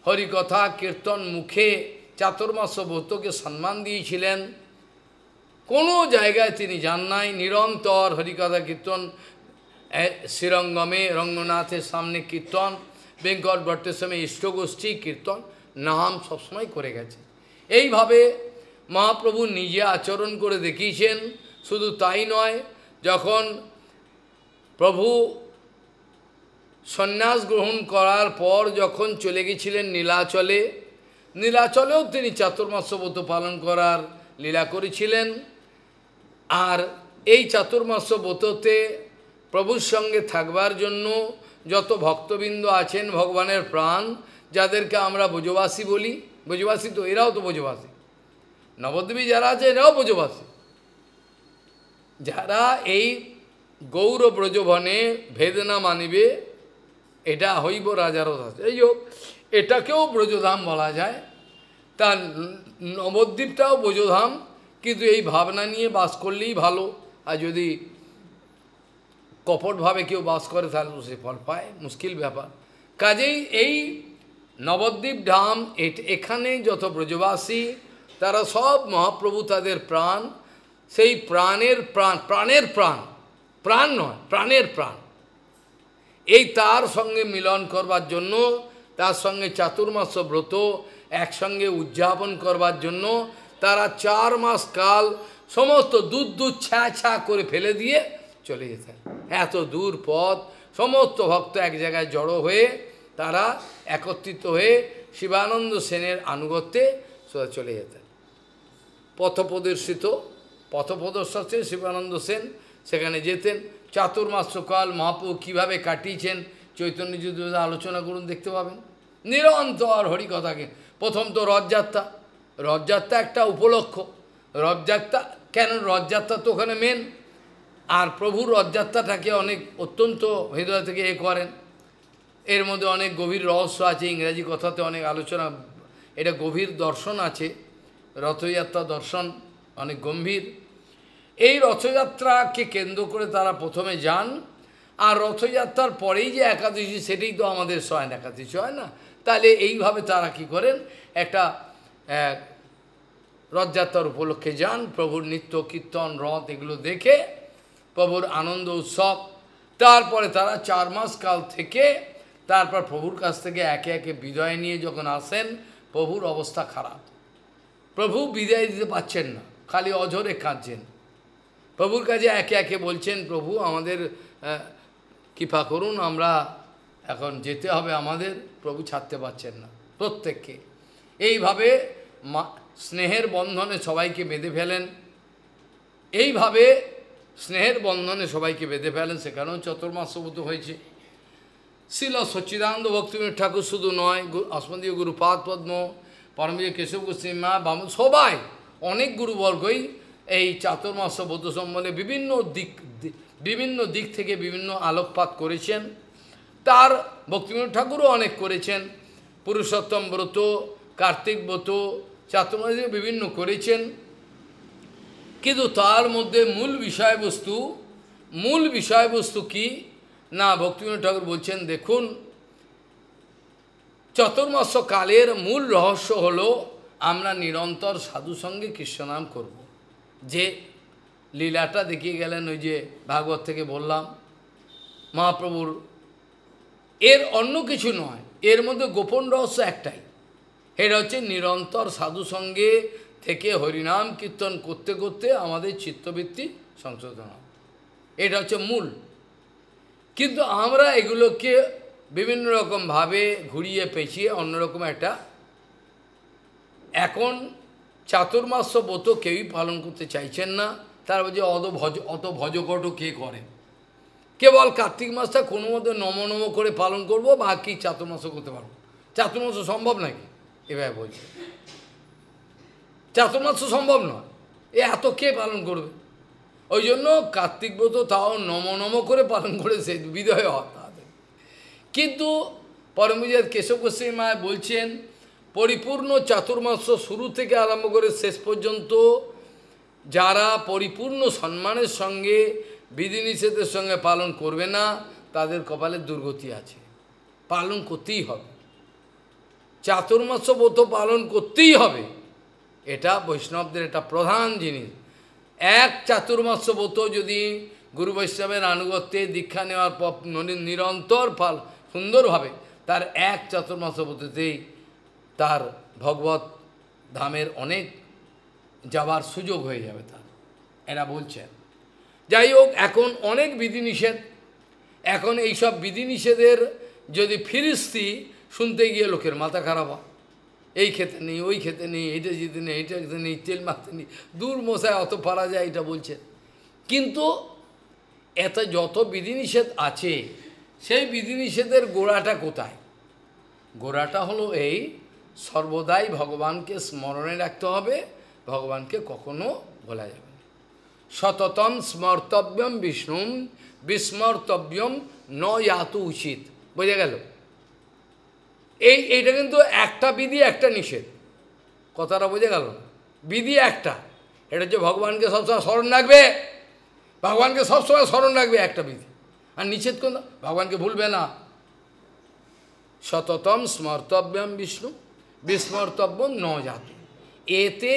হরিকথা কীর্তন মুখে চাতুর্মাস্য ব্রতকে সম্মান দিয়েছিলেন। কোনো জায়গায় তিনি যান নাই, নিরন্তর হরিকথা কীর্তন, শ্রীরঙ্গমে রঙ্গনাথের সামনে কীর্তন, বেঙ্কট ভট্টের সময় ইষ্টগোষ্ঠী কীর্তন, নাম সবসময় করে গেছে। এইভাবে মহাপ্রভু নিজে আচরণ করে দেখিয়েছেন। শুধু তাই নয়, যখন প্রভু সন্ন্যাস গ্রহণ করার পর যখন চলে গেছিলেন নীলাচলে, নীলাচলেও তিনি চাতুর্মাস্য ব্রত পালন করার লীলা করেছিলেন। আর এই চাতুর্মাস্য ব্রততে প্রভুর সঙ্গে থাকবার জন্য যত ভক্তবৃন্দ আছেন, ভগবানের প্রাণ, যাদেরকে আমরা ব্রজবাসী বলি, ব্রজবাসী তো এরাও তো ব্রজবাসী, নবদ্বীপে যারা আছে এরাও ব্রজবাসী, যারা এই গৌর ব্রজবনে ভেদ না মানিবে, এটা হইব রাজারও আছে। এই হোক, এটাকেও ব্রজধাম বলা যায়, তার নবদ্বীপটাও ব্রজধাম, কিন্তু এই ভাবনা নিয়ে বাস করলেই ভালো। আর যদি কপটভাবে কেউ বাস করে তাহলে সে ফল পায়, মুশকিল ব্যাপার। কাজেই এই নবদ্বীপ ধাম, এখানে যত ব্রজবাসী তারা সব মহাপ্রভু তাদের প্রাণ, সেই প্রাণের প্রাণ, প্রাণের প্রাণ, প্রাণ নয় প্রাণের প্রাণ, এই তার সঙ্গে মিলন করবার জন্য, তার সঙ্গে চাতুর্মাস্য ব্রত একসঙ্গে উদযাপন করবার জন্য তারা 4 মাস কাল সমস্ত দুধ ছা করে ফেলে দিয়ে চলে যেতেন। এত দূর পথ সমস্ত ভক্ত এক জায়গায় জড়ো হয়ে তারা একত্রিত হয়ে শিবানন্দ সেনের আনুগত্যে চলে যেতেন। পথপ্রদর্শক শিবানন্দ সেন সেখানে যেতেন। চাতুর্মাস্যকাল মহাপ্রভু কীভাবে কাটিয়েছেন চৈতন্য যুদ্ধে আলোচনা করুন, দেখতে পাবেন নিরন্তর হরিকথাকে। প্রথম তো রথযাত্রা, রথযাত্রা একটা উপলক্ষ, রথযাত্রা কেন, রথযাত্রা তো ওখানে মেন, আর প্রভুর রথযাত্রাটাকে অনেক অত্যন্ত হৃদয় থেকে করেন। এর মধ্যে অনেক গভীর রহস্য আছে, ইংরেজি কথাতে অনেক আলোচনা, এটা গভীর দর্শন আছে, রথযাত্রা দর্শন অনেক গম্ভীর। এই রথযাত্রাকে কেন্দ্র করে তারা প্রথমে যান, আর রথযাত্রার পরেই যে একাদশী, সেটাই তো আমাদের শয়ন একাদশী হয় না, তাহলে এইভাবে তারা কি করেন, একটা রথযাত্রার উপলক্ষে যান, প্রভুর নিত্য কীর্তন রথ এগুলো দেখে প্রভুর আনন্দ উৎসব। তারপরে তারা 4 মাস কাল থেকে তারপর প্রভুর কাছ থেকে একে একে বিদায় নিয়ে যখন আসেন, প্রভুর অবস্থা খারাপ, প্রভু বিদায় দিতে পারছেন না, খালি অঝরে কাঁদছেন। প্রভুর কাছে একে একে বলছেন, প্রভু আমাদের কৃপা করুন, আমরা এখন যেতে হবে আমাদের। প্রভু ছাড়তে পারছেন না প্রত্যেককে। এইভাবে স্নেহের বন্ধনে সবাইকে বেঁধে ফেলেন, এইভাবে স্নেহের বন্ধনে সবাইকে বেঁধে ফেলেন। সেখানেও চতুর্মাস্য ব্রত হয়েছে। শিল সচ্চিদানন্দ ভক্তিবিনোদ ঠাকুর শুধু নয়, অস্মদীয় গুরুপাদ পদ্ম, পরমজীয় কেশব গোস্বামী মা, বামন, সবাই অনেক গুরুবর্গই এই চাতুর্মাস্য ব্রত সম্বন্ধে বিভিন্ন দিক থেকে বিভিন্ন আলোকপাত করেছেন। তার ভক্তিবিনোদ ঠাকুরও অনেক করেছেন, পুরুষোত্তম ব্রত, কার্তিক ব্রত, চাতুর্মাস্য বিভিন্ন করেছেন। কিন্তু তার মধ্যে মূল বিষয়বস্তু কি না, ভক্তিবিনোদ ঠাকুর বলছেন, দেখুন চতুর্মাস্য কালের মূল রহস্য হলো আমরা নিরন্তর সাধু সঙ্গে কৃষ্ণনাম করব। যে লীলাটা দেখিয়ে গেলেন, ওই যে ভাগবত থেকে বললাম মহাপ্রভুর, এর অন্য কিছু নয়, এর মধ্যে গোপন রহস্য একটাই, এটা হচ্ছে নিরন্তর সাধু সঙ্গে থেকে হরিনাম কীর্তন করতে করতে আমাদের চিত্তবৃত্তি সংশোধন, এটা হচ্ছে মূল। কিন্তু আমরা এগুলোকে বিভিন্ন রকমভাবে ঘুরিয়ে পেঁচিয়ে অন্যরকম একটা, এখন চাতুর্মাস্য ব্রত কেউই পালন করতে চাইছেন না। তার যে অত ভজকট কে করে, কেবল কার্তিক মাসটা কোনো মধ্যে নম করে পালন করব, বাকি চাতুর্মাস করতে পারবো। চাতুর্মাস সম্ভব নাকি? এভাবে বলছে চাতুর্মাস সম্ভব নয়, এত কে পালন করবে? ওই জন্য কার্তিক ব্রত তাও নম করে পালন করে সে বিদয় হয় তাদের। কিন্তু পরমবিজাত কেশব গোস্বামী মায় বলছেন পরিপূর্ণ চাতুর্মাস শুরু থেকে আরম্ভ করে শেষ পর্যন্ত যারা পরিপূর্ণ সম্মানের সঙ্গে বিধিনিষেধের সঙ্গে পালন করবে না, তাদের কপালে দুর্গতি আছে। পালন করতেই হবে, চাতুর্মাস ব্রত পালন করতেই হবে। এটা বৈষ্ণবদের এটা প্রধান জিনিস। এক চাতুর্মাস ব্রত যদি গুরু বৈষ্ণবের আনুগত্যে দীক্ষা নেওয়ার পর নিরন্তর ফল সুন্দরভাবে, তার এক চাতুর্মাস ব্রততেই তার ভগবত ধামের অনেক যাবার সুযোগ হয়ে যাবে তার, এরা বলছেন। যাই হোক, এখন অনেক বিধিনিষেধ, এখন এইসব বিধিনিষেধের যদি ফিরিস্তি শুনতে গিয়ে লোকের মাথা খারাপ হয়। এই খেতে নেই, ওই খেতে নেই, এইটা যেতে নেই, এইটা খেতে নেই, তেল মাখতে নেই, দূর মশায় অত পারা যায়, এটা বলছে। কিন্তু এত যত বিধিনিষেধ আছে, সেই বিধিনিষেধের গোড়াটা কোথায়? গোড়াটা হলো এই, সর্বদাই ভগবানকে স্মরণে রাখতে হবে, ভগবানকে কখনো ভোলা যাবে না। সততম স্মর্তব্যম বিষ্ণুম বিস্মর্তব্যম ন ইয়াতু উচিত। বোঝা গেল? এইটা কিন্তু একটা বিধি একটা নিষেধ, কথাটা বোঝা গেল? বিধি একটা, এটা হচ্ছে ভগবানকে সবসময় স্মরণ রাখবে, ভগবানকে সবসময় স্মরণ রাখবে, একটা বিধি। আর নিষেধ কোন? ভগবানকে ভুলবে না। সততম স্মর্তব্যম বিষ্ণু বিস্মর্তব্যম ন জাতু এতে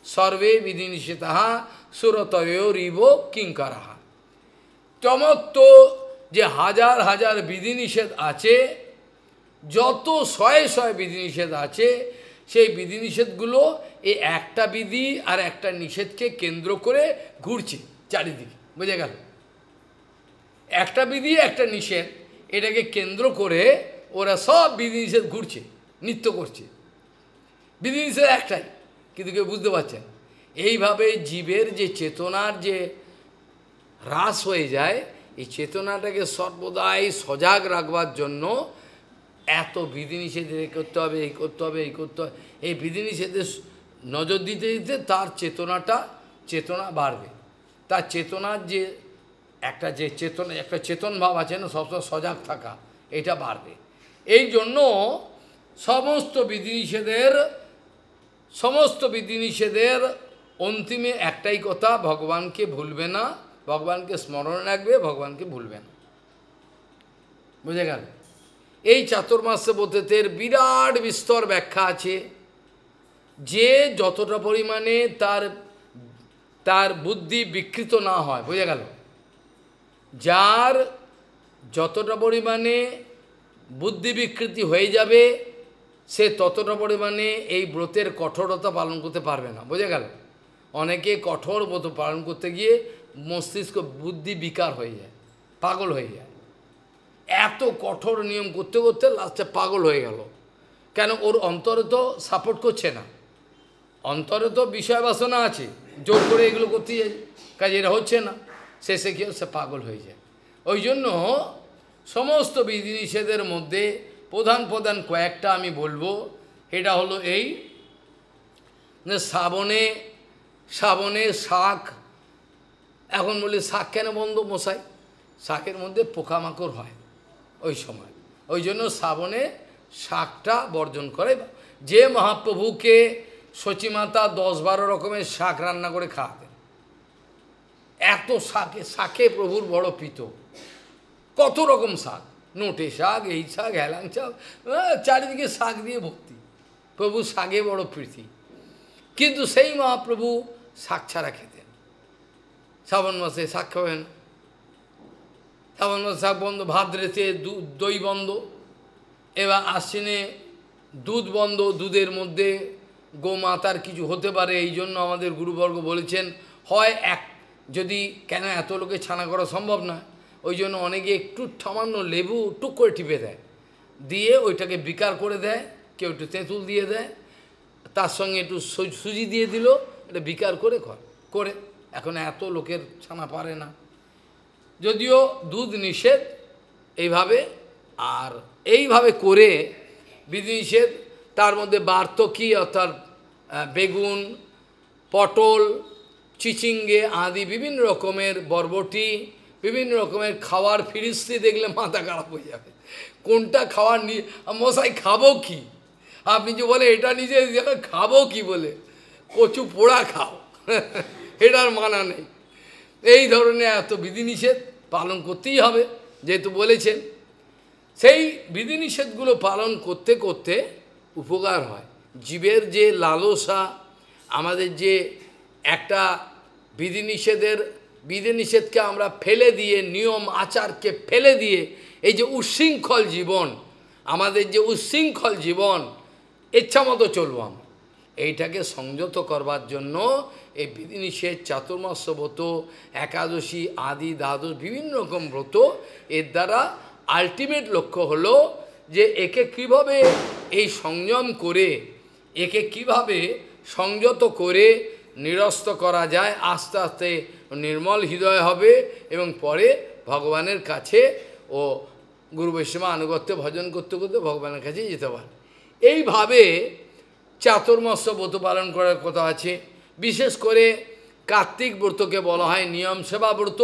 সর্বে বিধি নিষেধা সুরতয় রিব কিঙ্করাহ। চমত্ত যে হাজার হাজার বিধিনিষেধ আছে, যত শয়ে শয়ে বিধিনিষেধ আছে, সেই বিধিনিষেধগুলো এই একটা বিধি আর একটা নিষেধকে কেন্দ্র করে ঘুরছে চারিদিকে। বুঝে গেল? একটা বিধি একটা নিষেধ, এটাকে কেন্দ্র করে ওরা সব বিধিনিষেধ ঘুরছে, নৃত্য করছে। বিধিনিষেধ একটাই, কিন্তু কেউ বুঝতে পারছেন। এইভাবে জীবের যে চেতনার যে হ্রাস হয়ে যায়, এই চেতনাটাকে সর্বদাই সজাগ রাখবার জন্য এত বিধিনিষেধ করতে হবে, এই করতে হবে, এই করতে হবে। এই বিধিনিষেধে নজর দিতে দিতে তার চেতনা বাড়বে। তার চেতনার যে একটা চেতন ভাব আছে না, সবসময় সজাগ থাকা, এটা বাড়বে। এই জন্য সমস্ত বিধিনিষেধের অন্তিমে একটাই কথা, ভগবানকে ভুলবে না, ভগবানকে স্মরণ রাখবে, ভগবানকে ভুলবে না। বুঝে গেল? এই চাতুর্মাস্য ব্রতের বিরাট বিস্তর ব্যাখ্যা আছে। যে যতটা পরিমাণে তার বুদ্ধি বিকৃত না হয়, বুঝে গেল? যার যতটা পরিমাণে বুদ্ধি বিকৃতি হয়ে যাবে, সে ততটা পরিমাণে এই ব্রতের কঠোরতা পালন করতে পারবে না। বুঝে গেল? অনেকে কঠোর ব্রত পালন করতে গিয়ে মস্তিষ্ক বুদ্ধি বিকার হয়ে যায়, পাগল হয়ে যায়। এত কঠোর নিয়ম করতে করতে লাস্টে পাগল হয়ে গেল। কেন? ওর অন্তরে তো সাপোর্ট করছে না, অন্তরে তো বিষয় বাসনা আছে, জোর করে এগুলো করতে যাই, কাজে এটা হচ্ছে না, শেষে কি সে পাগল হয়ে যায়। ওই জন্য সমস্ত বিধিনিষেধের মধ্যে প্রধান প্রধান কয়েকটা আমি বলবো। এটা হলো এই যে শ্রাবণে শাক, এখন বলি শাক কেন বন্ধ মশাই? শাকের মধ্যে পোকামাকড় হয় ওই সময়, ওই জন্য শ্রাবণে শাকটা বর্জন করে। যে মহাপ্রভুকে সচিমাতা 10-12 রকমের শাক রান্না করে খাওয়াতেন, এত শাকে প্রভুর বড় প্রীত, কত রকম শাক, নোটে শাক, এই শাক, হেলাং শাক, চারিদিকে শাক দিয়ে ভর্তি। প্রভু শাকে বড় প্রীতি, কিন্তু সেই মহাপ্রভু শাক ছাড়া খেতেন। শ্রাবণ মাসে শাক খাবেন, শ্রাবণ মাসে শাক বন্ধ, ভাদ্রেতে দই বন্ধ, এবার আশ্বিনে দুধ বন্ধ, দুধের মধ্যে গোমাতার কিছু হতে পারে। এই জন্য আমাদের গুরুবর্গ বলেছেন, হয় যদি এত লোকে ছানা করা সম্ভব নয়, ওই জন্য অনেকে একটু সামান্য লেবু টুক করে টিপে দেয়, দিয়ে ওইটাকে বিকার করে দেয়, কেউ একটু তেঁতুল দিয়ে দেয়, তার সঙ্গে একটু সুজি দিয়ে দিল, এটা বিকার করে করে। এখন এত লোকের ছানা পারে না, যদিও দুধ নিষেধ এইভাবে। আর এইভাবে করে বিধিনিষেধ, তার মধ্যে বার্তকি অর্থাৎ বেগুন, পটল, চিচিঙ্গে আদি বিভিন্ন রকমের বরবটি, বিভিন্ন রকমের খাওয়ার ফিরিস্তি দেখলে মাথা খারাপ হয়ে যাবে। কোনটা খাওয়ার মশাই খাবো কি? আপনি যে বলে এটা নিজে খাবো কি বলে, কচু পোড়া খাও, এটার মানা নেই। এই ধরনের এত বিধিনিষেধ পালন করতেই হবে, যেহেতু বলেছেন। সেই বিধিনিষেধগুলো পালন করতে করতে উপকার হয়। জীবের যে লালসা, আমাদের যে একটা বিধিনিষেধকে আমরা ফেলে দিয়ে, নিয়ম আচারকে ফেলে দিয়ে, এই যে উচ্ছৃঙ্খল জীবন, আমাদের যে উচ্ছৃঙ্খল জীবন, ইচ্ছা মতো চলব আমরা, এইটাকে সংযত করবার জন্য এই বিধিনিষেধ, চাতুর্মাস্য ব্রত, একাদশী আদি দ্বাদশ বিভিন্ন রকম ব্রত, এর দ্বারা আলটিমেট লক্ষ্য হলো যে একে কিভাবে এই সংযম করে, একে কিভাবে সংযত করে নিরস্ত করা যায়, আস্তে আস্তে নির্মল হৃদয় হবে এবং পরে ভগবানের কাছে ও গুরু বৈষ্ণব আনুগত্য ভজন করতে করতে ভগবানের কাছে যেতে পারে। এইভাবে চাতুর্মাস্য ব্রত পালন করার কথা আছে। বিশেষ করে কার্তিক ব্রতকে বলা হয় নিয়ম সেবা ব্রত।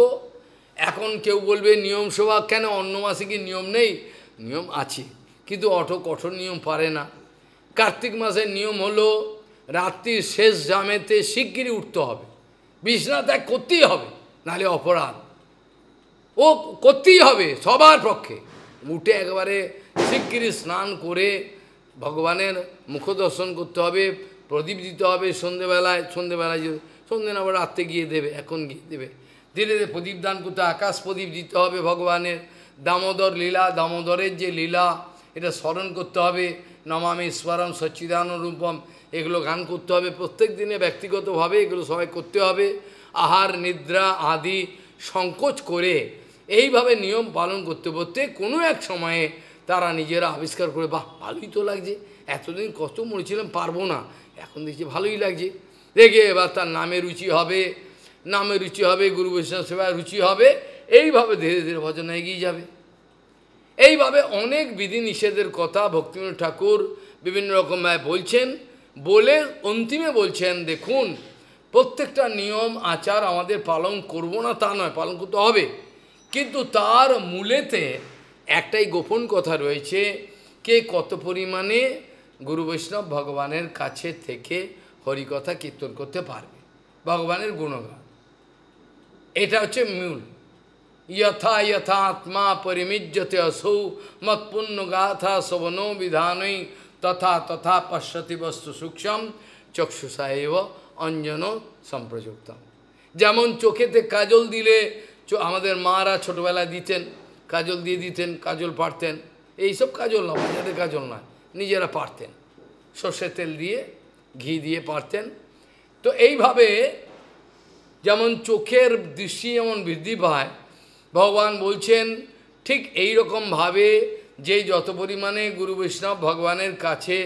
এখন কেউ বলবে নিয়ম সেবা কেন, অন্য মাসে কি নিয়ম নেই? নিয়ম আছে, কিন্তু অত কঠোর নিয়ম পারে না। কার্তিক মাসের নিয়ম হলো রাত্রির শেষ জামেতে শিগগিরই উঠতে হবে, বিছানা ত্যাগ করতেই হবে, নাহলে অপরাধ। ও করতেই হবে সবার পক্ষে। উঠে একবারে শিগগিরই স্নান করে ভগবানের মুখ দর্শন করতে হবে, প্রদীপ দিতে হবে সন্ধেবেলায়, সন্ধে না আবার রাত্রে গিয়ে দেবে, এখন গিয়ে দেবে, ধীরে ধীরে প্রদীপ দান করতে, আকাশ প্রদীপ দিতে হবে ভগবানের। দামোদর লীলা, দামোদরের যে লীলা, এটা স্মরণ করতে হবে। নমামি ঈশ্বরম সচ্চিদানন্দ রূপম, এগুলো গান করতে হবে প্রত্যেক দিনে ব্যক্তিগতভাবে, এগুলো সবাই করতে হবে। আহার নিদ্রা আদি সংকোচ করে এইভাবে নিয়ম পালন করতে করতে কোনো এক সময়ে তারা নিজেরা আবিষ্কার করে, বাহ ভালোই তো লাগছে, এতদিন কত মরেছিলাম পারবো না, এখন দেখছি ভালোই লাগছে, দেখে এবার তার নামে রুচি হবে, নামে রুচি হবে, গুরু বৈষ্ণব সেবায় রুচি হবে। এইভাবে ধীরে ধীরে ভজন এগিয়ে যাবে। এইভাবে অনেক বিধিনিষেধের কথা ভক্তিবিনোদ ঠাকুর বিভিন্ন রকমভাবে বলছেন, বলে অন্তিমে বলছেন, দেখুন প্রত্যেকটা নিয়ম আচার আমাদের পালন করব না তা নয়, পালন করতে হবে, কিন্তু তার মূলেতে একটাই গোপন কথা রয়েছে, কে কত পরিমাণে গুরু বৈষ্ণব ভগবানের কাছে থেকে হরিকথা কীর্তন করতে পারবে, ভগবানের গুণগান, এটা হচ্ছে মূল। यथा यथा आत्मा परिमिज्यते असौ मत्पुण्य गाथा शवनो विधानई तथा तथा पश्यति वस्तु सूक्ष्म चक्षुषा एव अंजन संप्रयुक्तम। যেমন চোখেতে কাজল দিলে, আমাদের মারা ছোটবেলায় দিতেন, কাজল দিয়ে দিতেন, কাজল পারতেন, এইসব কাজল না, বাজারে কাজল নয়, নিজেরা পারতেন, সর্ষের তেল দিয়ে ঘি দিয়ে পারতেন। তো এইভাবে যেমন চোখের দৃষ্টি যেমন বৃদ্ধি পায়, ভগবান বলছেন ঠিক এই রকমভাবে যে যত পরিমাণে গুরু বৈষ্ণব ভগবানের কাছে,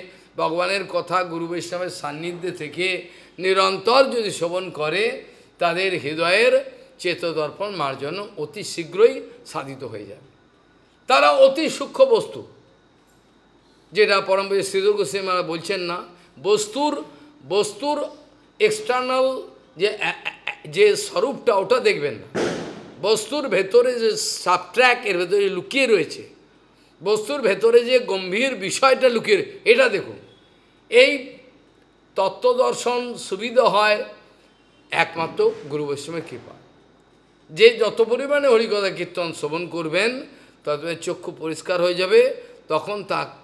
ভগবানের কথা গুরু বৈষ্ণবের সান্নিধ্যে থেকে নিরন্তর যদি শ্রবণ করে, তাদের হৃদয়ের চেতদর্পণ মার্জন অতি শীঘ্রই সাধিত হয়ে যাবে। তারা অতি সূক্ষ্ম বস্তু, যেটা পরমপুরুষ শ্রীধর গোস্বামী মহারাজ বলছেন না, বস্তুর এক্সটার্নাল যে স্বরূপটা ওটা দেখবেন না, বস্তুর ভেতরে যে সাবট্র্যাক এর ভেতরে লুকিয়ে রয়েছে, বস্তুর ভেতরে যে গম্ভীর বিষয়টা লুকিয়ে, এটা দেখুন। এই তত্ত্বদর্শন সুবিধা হয় একমাত্র গুরু বৈষ্ণবের কৃপা। যে যত পরিমাণে হরিকথা কীর্তন শ্রবণ করবেন, তত চক্ষু পরিষ্কার হয়ে যাবে, তখন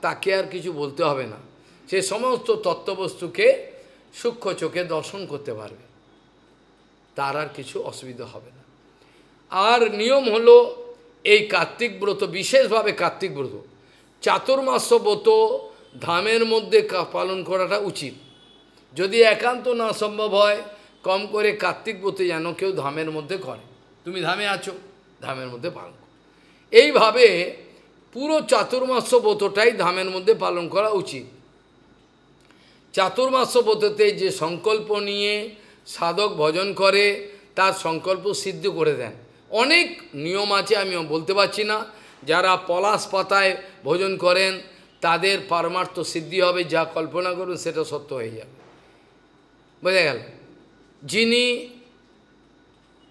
তাকে আর কিছু বলতে হবে না, সে সমস্ত তত্ত্ববস্তুকে সূক্ষ্ম চোখে দর্শন করতে পারবে, তার আর কিছু অসুবিধা হবে না। আর নিয়ম হলো এই কার্তিক ব্রত, বিশেষভাবে কার্তিক ব্রত, চাতুর্মাস্য ব্রত ধামের মধ্যে পালন করাটা উচিত। যদি একান্ত না সম্ভব হয়, কম করে কার্তিক ব্রত যেন কেউ ধামের মধ্যে করে। তুমি ধামে আছো, ধামের মধ্যে পালন করো। এইভাবে পুরো চাতুর্মাস্য ব্রতটাই ধামের মধ্যে পালন করা উচিত। চাতুর্মাস্য ব্রততে যে সংকল্প নিয়ে সাধক ভজন করে তার সংকল্প সিদ্ধ করে দেন। অনেক নিয়ম আছে, আমি বলতে পারছি না। যারা পলাশ পাতায় ভোজন করেন তাদের পারমার্থ সিদ্ধি হবে, যা কল্পনা করবেন সেটা সত্য হয়ে যাবে। বোঝা গেল? যিনি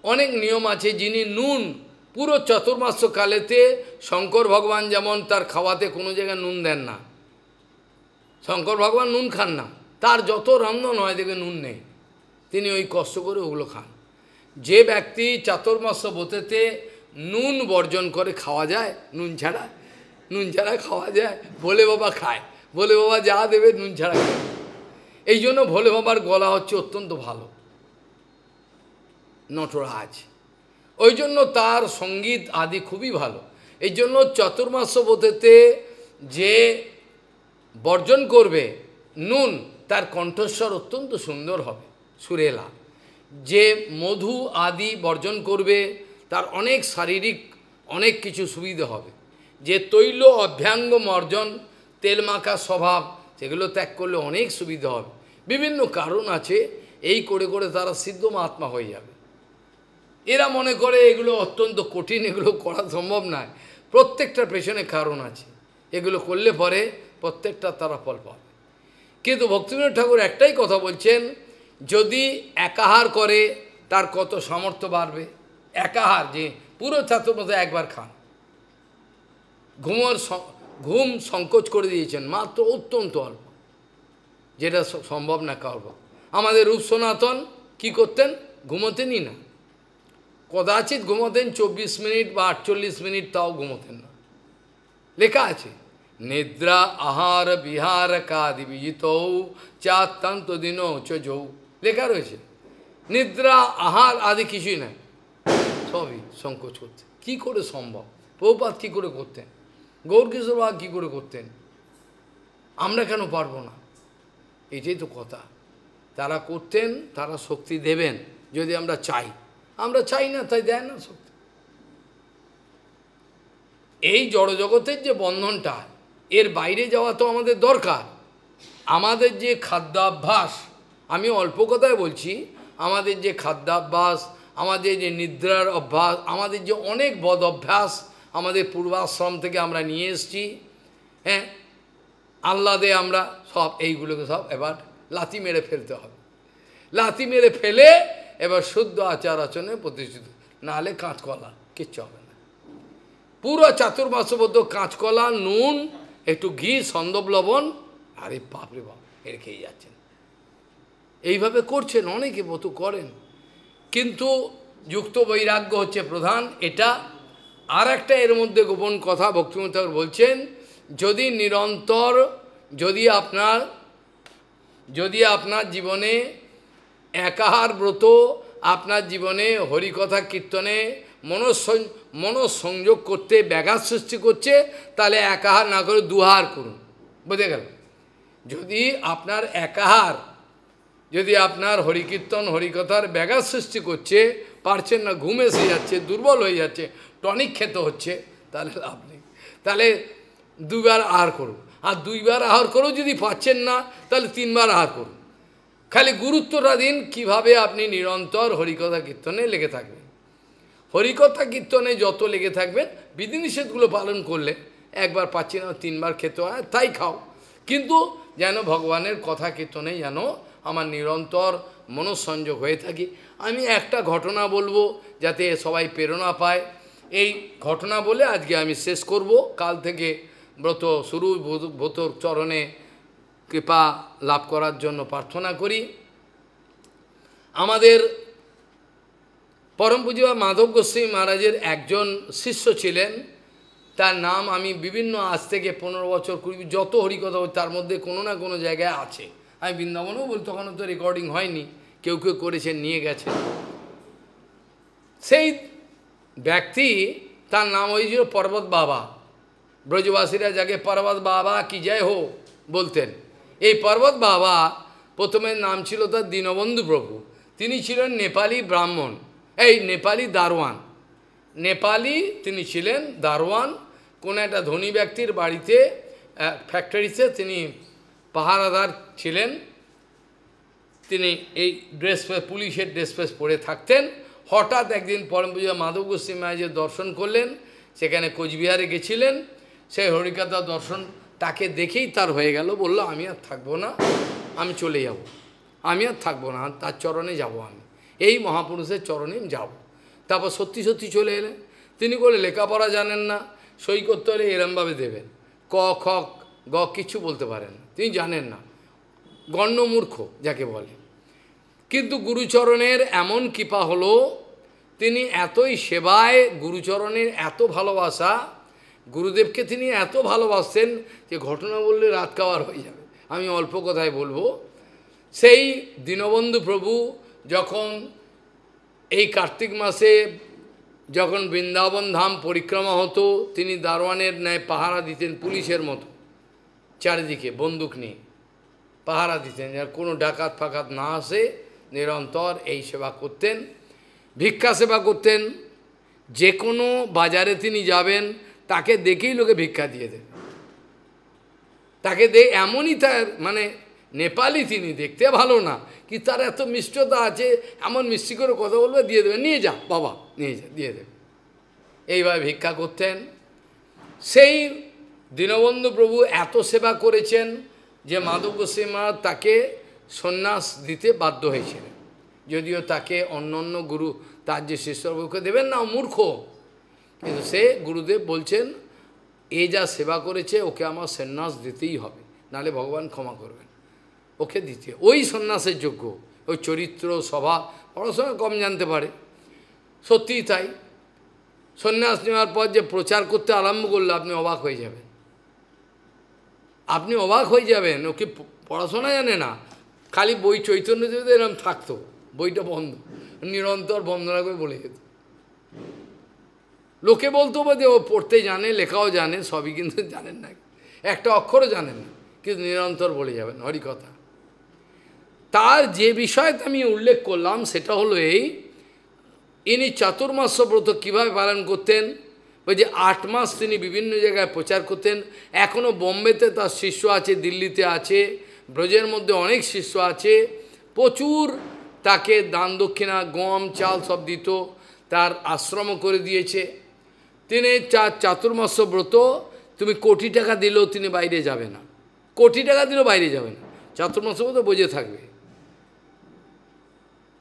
অনেক নিয়ম আছে, যিনি নুন পুরো চতুর্মাস্য কালেতে শঙ্কর ভগবান যেমন তার খাওয়াতে কোনো জায়গায় নুন দেন না, শঙ্কর ভগবান নুন খান না, তার যত রন্ধন হয় দেখে নুন নেই, তিনি ওই কষ্ট করে ওগুলো খান। যে ব্যক্তি চাতুর্মাস্য ব্রতেতে নুন বর্জন করে, খাওয়া যায় নুন ছাড়া খাওয়া যায়, ভোলে বাবা খায়, ভোলে বাবা যা দেবে নুন ছাড়া খায়। এই জন্য ভোলে বাবার গলা হচ্ছে অত্যন্ত ভালো, নটরাজ, ওই জন্য তার সঙ্গীত আদি খুবই ভালো। এই জন্য চতুর্মাস্য ব্রতেতে যে বর্জন করবে নুন, তার কণ্ঠস্বর অত্যন্ত সুন্দর হবে, সুরেলা। যে মধু আদি বর্জন করবে তার অনেক শারীরিক অনেক কিছু সুবিধা হবে। যে তৈল অভ্যাঙ্গ মর্জন, তেল মাখা স্বভাব, সেগুলো ত্যাগ করলে অনেক সুবিধা হবে। বিভিন্ন কারণ আছে, এই করে করে তারা সিদ্ধ মহাত্মা হয়ে যাবে। এরা মনে করে এগুলো অত্যন্ত কঠিন, এগুলো করা সম্ভব নয়। প্রত্যেকটার পেছনে কারণ আছে, এগুলো করলে পরে প্রত্যেকটা তারা ফল পাবে। কিন্তু ভক্তিবিনোদ ঠাকুর একটাই কথা বলছেন, যদি একাহার করে তার কত সামর্থ্য বাড়বে। একাহার, যে পুরো চাতুর্মাস্য একবার খান, ঘুম সংকোচ করে দিয়েছেন মাত্র অত্যন্ত অল্প, যেটা সম্ভব না কারো। আমাদের রূপ সনাতন কী করতেন? ঘুমোতেনই না, কদাচিৎ ঘুমোতেন 24 মিনিট বা 48 মিনিট, তাও ঘুমোতেন না। লেখা আছে নিদ্রা আহার বিহার কাদি বিজিত চাত্তান্ত দিন চৌ, লেখা রয়েছে। নিদ্রা আহার আদি কিছুই নাই, সবই সংকোচ করতে। কী করে সম্ভব? প্রভুপাদ কী করে করতেন? গৌরকিশোর বাবা কী করে করতেন? আমরা কেন পারবো না? এটাই তো কথা। তারা করতেন, তারা শক্তি দেবেন যদি আমরা চাই। আমরা চাই না, তাই দেয় না শক্তি। এই জড়জগতের যে বন্ধনটা, এর বাইরে যাওয়া তো আমাদের দরকার। আমাদের যে খাদ্যাভ্যাস, আমি অল্প কথায় বলছি, আমাদের যে খাদ্যাভ্যাস, আমাদের যে নিদ্রার অভ্যাস, আমাদের যে অনেক বদ অভ্যাস আমাদের পূর্বাশ্রম থেকে আমরা নিয়ে এসেছি, হ্যাঁ, আহ্লাদে আমরা সব এইগুলোকে সব এবার লাথি মেরে ফেলতে হবে। লাথি মেরে ফেলে এবার শুদ্ধ আচার আচরণে প্রতিষ্ঠিত, নাহলে কাঁচকলা কিচ্ছু হবে না। পুরো চাতুর্মাস্যবদ্ধ কাঁচকলা, নুন, একটু ঘি, সন্দব লবণ, আরে বাপরে বাপ, এর খেয়ে যাচ্ছেন। এইভাবে করছেন, অনেকে ব্রত করেন, কিন্তু যুক্ত বৈরাগ্য হচ্ছে প্রধান। এটা আর একটা এর মধ্যে গোপন কথা ভক্তিবিনোদ ঠাকুর বলছেন, যদি নিরন্তর, যদি আপনার জীবনে একাহার ব্রত, আপনার জীবনে হরিকথা কীর্তনে মনঃসংযোগ করতে ব্যাঘাত সৃষ্টি করছে, তাহলে একাহার না করে দুহার করুন। বুঝে গেল? যদি আপনার একাহার, যদি আপনার হরিকীর্তন হরিকথার ব্যাঘাত সৃষ্টি করছে, পারছেন না, ঘুম এসে যাচ্ছে, দুর্বল হয়ে যাচ্ছে, টনিক খেতে হচ্ছে, তাহলে লাভ নেই। তাহলে 2 বার আহার করুন। আর 2 বার আহার করেও যদি পাচ্ছেন না, তাহলে 3 বার আহার করুন। খালি গুরুত্বটা দিন কীভাবে আপনি নিরন্তর হরিকথা কীর্তনে লেগে থাকবেন। হরিকথা কীর্তনে যত লেগে থাকবেন, বিধিনিষেধগুলো পালন করলে, একবার পাচ্ছি না 3 বার খেতে হয়, তাই খাও, কিন্তু যেন ভগবানের কথা কীর্তনে যেন আমার নিরন্তর মনঃসংযোগ হয়ে থাকি। আমি একটা ঘটনা বলবো যাতে সবাই প্রেরণা পায়। এই ঘটনা বলে আজকে আমি শেষ করব। কাল থেকে ব্রত শুরু, ব্রতর চরণে কৃপা লাভ করার জন্য প্রার্থনা করি। আমাদের পরম পূজ্য মাধব গোস্বামী মহারাজের একজন শিষ্য ছিলেন, তার নাম আমি বিভিন্ন, আজ থেকে 15 বছর 20, যত হরিকথা তার মধ্যে কোনো না কোনো জায়গায় আছে। আমি বৃন্দাবনেও বলি, তখনও তো রেকর্ডিং হয়নি, কেউ কেউ করেছেন, নিয়ে গেছে। সেই ব্যক্তি, তার নাম হয়েছিল পর্বত বাবা। ব্রজবাসীরা যাকে পর্বত বাবা কি জয় হো বলতেন। এই পর্বত বাবা প্রথমে নাম ছিল তার দীনবন্ধু প্রভু। তিনি ছিলেন নেপালি ব্রাহ্মণ, এই নেপালি দারোয়ান, নেপালি তিনি ছিলেন দারোয়ান। কোনো একটা ধনী ব্যক্তির বাড়িতে ফ্যাক্টরিতে তিনি পাহারাদার ছিলেন। তিনি এই পুলিশের ড্রেস ফ্রেস পরে থাকতেন। হঠাৎ একদিন পরম পূজ্য মাধব গোস্বামী মহারাজের দর্শন করলেন, সেখানে কোচবিহারে গেছিলেন। সেই হরিকথা দর্শন তাকে দেখেই তার হয়ে গেল, বলল আমি আর থাকবো না, আমি চলে যাব, আমি আর থাকবো না, তার চরণে যাব, আমি এই মহাপুরুষের চরণে যাব। তারপর সত্যি সত্যি চলে এলেন। তিনি বলে লেখাপড়া জানেন না, সই করতে হলে এরমভাবে দেবেন, ক খ গ কিছু বলতে পারেন না, তিনি জানেন না, গণ্যমূর্খ যাকে বলে। কিন্তু গুরুচরণের এমন কৃপা হলো, তিনি এতই সেবায়, গুরুচরণের এত ভালোবাসা, গুরুদেবকে তিনি এত ভালোবাসতেন যে ঘটনা বললে রাত কাওয়ার হয়ে যাবে, আমি অল্প কথায় বলবো। সেই দীনবন্ধু প্রভু যখন এই কার্তিক মাসে যখন বৃন্দাবন ধাম পরিক্রমা হতো, তিনি দারোয়ানের ন্যায় পাহারা দিতেন, পুলিশের মতো চারিদিকে বন্দুক নিয়ে পাহারা দিতেন, যার কোনো ডাকাত ফাকাত না আসে, নিরন্তর এই সেবা করতেন, ভিক্ষা সেবা করতেন। যে কোনো বাজারে তিনি যাবেন, তাকে দেখেই লোকে ভিক্ষা দিয়ে দেবে, তাকে এমনই তার মানে নেপালি, তিনি দেখতে ভালো না, কি তার এত মিষ্টতা আছে, এমন মিষ্টি করে কথা বলবে, দিয়ে দেবে, নিয়ে যা বাবা, নিয়ে যা, দিয়ে দেবে, এইভাবে ভিক্ষা করতেন। সেই দীনবন্ধু প্রভু এত সেবা করেছেন যে মাধব গোস্বামী মহারাজ তাকে সন্ন্যাস দিতে বাধ্য হয়েছিলেন, যদিও তাকে অন্য অন্য গুরু তার যে শিষ্যকে দেবেন না, মূর্খ, কিন্তু সে গুরুদেব বলছেন এ যা সেবা করেছে ওকে আমার সন্ন্যাস দিতেই হবে, নাহলে ভগবান ক্ষমা করবেন, ওকে দিতে, ওই সন্ন্যাসের যোগ্য, ওই চরিত্র স্বভাব, পড়াশোনা কম জানতে পারে, সত্যিই তাই। সন্ন্যাস নেওয়ার পর যে প্রচার করতে আরম্ভ করলো, আপনি অবাক হয়ে যাবেন, আপনি অবাক হয়ে যাবেন, ওকে পড়াশোনা জানে না, খালি বই চৈতন্যদেব এরকম থাকতো, বইটা বন্ধ, নিরন্তর বন্দনা করে বলে যেত। লোকে বলতো যে ও পড়তে জানে, লেখাও জানে, সবই, কিন্তু জানেন না, একটা অক্ষরও জানেন না, কিন্তু নিরন্তর বলে যাবেন হরিকথা। তার যে বিষয়টা আমি উল্লেখ করলাম সেটা হলো এই, ইনি চাতুর্মাস্য ব্রত কীভাবে পালন করতেন, ওই যে 8 মাস তিনি বিভিন্ন জায়গায় প্রচার করতেন। এখনও বোম্বেতে তার শিষ্য আছে, দিল্লিতে আছে, ব্রজের মধ্যে অনেক শিষ্য আছে, প্রচুর তাকে দান দক্ষিণা, গম চাল সব দিত, তার আশ্রমও করে দিয়েছে। তিনি চাতুর্মাস্য ব্রত, তুমি কোটি টাকা দিলেও তিনি বাইরে যাবে না, কোটি টাকা দিলেও বাইরে যাবে না, চাতুর্মাস্য ব্রত বোঝে থাকবে।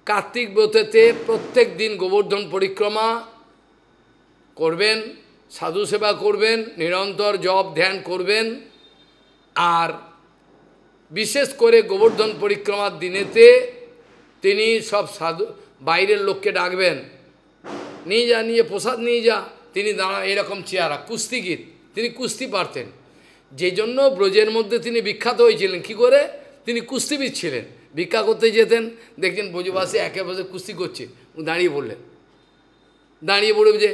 কার্তিক ব্রতেতে প্রত্যেক দিন গোবর্ধন পরিক্রমা করবেন, সাধু সেবা করবেন, নিরন্তর জপ ধ্যান করবেন। আর বিশেষ করে গোবর্ধন পরিক্রমার দিনেতে তিনি সব সাধু বাইরের লোককে ডাকবেন, নিয়ে যা, নিয়ে প্রসাদ নিয়ে যা, তিনি দাঁড়া, এরকম চেহারা, কুস্তিগীর, তিনি কুস্তি পারতেন, যে জন্য ব্রজের মধ্যে তিনি বিখ্যাত হয়েছিলেন। কি করে? তিনি কুস্তিবিদ ছিলেন, ভিক্ষা করতে যেতেন, দেখছেন ব্রজবাসী একে বসে কুস্তি করছে, দাঁড়িয়ে পড়লেন, দাঁড়িয়ে পড়বে যে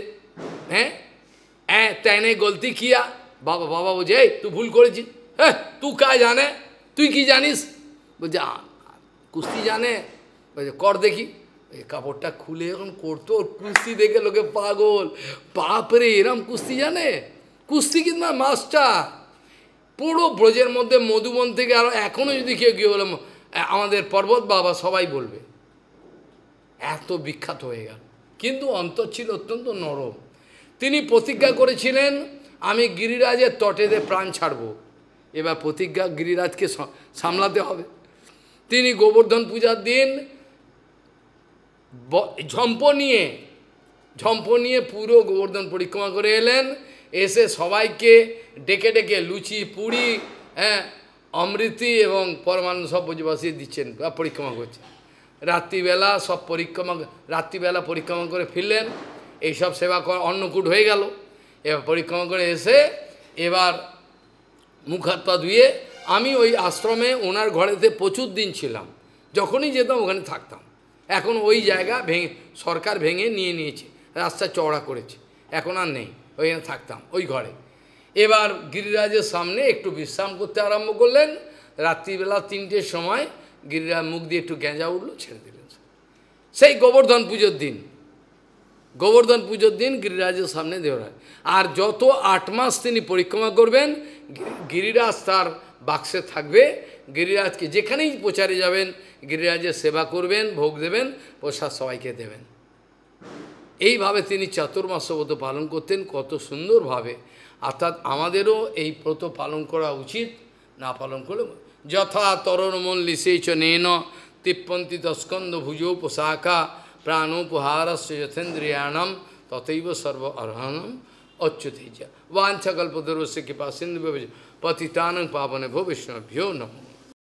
হ্যাঁ তেনে গলতি কিয়া, বাবা বাবা বলছে এই তুই ভুল করেছিস, হ্যাঁ তুই কাজ জানে, তুই কি জানিস, বলছে কুস্তি জানে, বলছে কর দেখি, এই কাপড়টা খুলে এখন করতো, কুস্তি দেখে লোকে পাগল, বাপরে এরম কুস্তি জানে, কুস্তি কিন্তু মাস্টার। পুরো ব্রজের মধ্যে মধুবন থেকে আরও এখনও যদি কেউ গিয়ে বলে আমাদের পর্বত বাবা, সবাই বলবে, এত বিখ্যাত হয়ে গেল। কিন্তু অন্তর ছিল অত্যন্ত নরম। তিনি প্রতিজ্ঞা করেছিলেন আমি গিরিরাজের তটেতে প্রাণ ছাড়ব। এবার প্রতিজ্ঞা গিরিরাজকে সামলাতে হবে। তিনি গোবর্ধন পূজার দিন ঝম্প নিয়ে পুরো গোবর্ধন পরিক্রমা করে এলেন, এসে সবাইকে ডেকে ডেকে লুচি পুরি, হ্যাঁ অমৃতি এবং পরমানন্দ সব ব্রজবাসী দিচ্ছেন, পরিক্রমা করছেন। রাত্রিবেলা সব রাত্রিবেলা পরিক্রমা করে ফিরলেন, এইসব সেবা করা অন্নকূট হয়ে গেল। এবার পরিক্রমা করে এসে এবার মুখ হাত পা ধুয়ে, আমি ওই আশ্রমে ওনার ঘরেতে প্রচুর দিন ছিলাম, যখনই যেতাম ওখানে থাকতাম। এখন ওই জায়গা সরকার ভেঙে নিয়ে নিয়েছে, রাস্তা চওড়া করেছে, এখন আর নেই, ওইখানে থাকতাম ওই ঘরে। এবার গিরিরাজের সামনে একটু বিশ্রাম করতে আরম্ভ করলেন। রাত্রিবেলা 3টের সময় গিরিরাজ মুখ দিয়ে একটু গেঁজা উঠলো, ছেড়ে দিলেন। সেই গোবর্ধন পুজোর দিন গোবর্ধন পুজোর দিন গিরিরাজের সামনে দেওরায়। আর যত 8 মাস তিনি পরিক্রমা করবেন, গিরিরাজ তার বাক্সে থাকবে, গিরিরাজকে যেখানেই প্রচারে যাবেন, গিরিরাজের সেবা করবেন, ভোগ দেবেন, প্রসাদ সবাইকে দেবেন। এইভাবে তিনি চাতুর্মাস্য ব্রত পালন করতেন, কত সুন্দরভাবে। অর্থাৎ আমাদেরও এই ব্রত পালন করা উচিত, না পালন করলে যথা তরণমল্লিশেচ নেন তিপ্পন্তি তস্কন্দ ভুজো পোশাকা প্রাণোপহারস্য যথেন্দ্রিয়াণম তথৈব সর্ব অর্হণম অচ্যুতেজ বাঞ্ছাকল্পতরুস্য কৃপা সিন্ধু পতিতানং পাবনে ভো বিষ্ণুভ্যো নমঃ।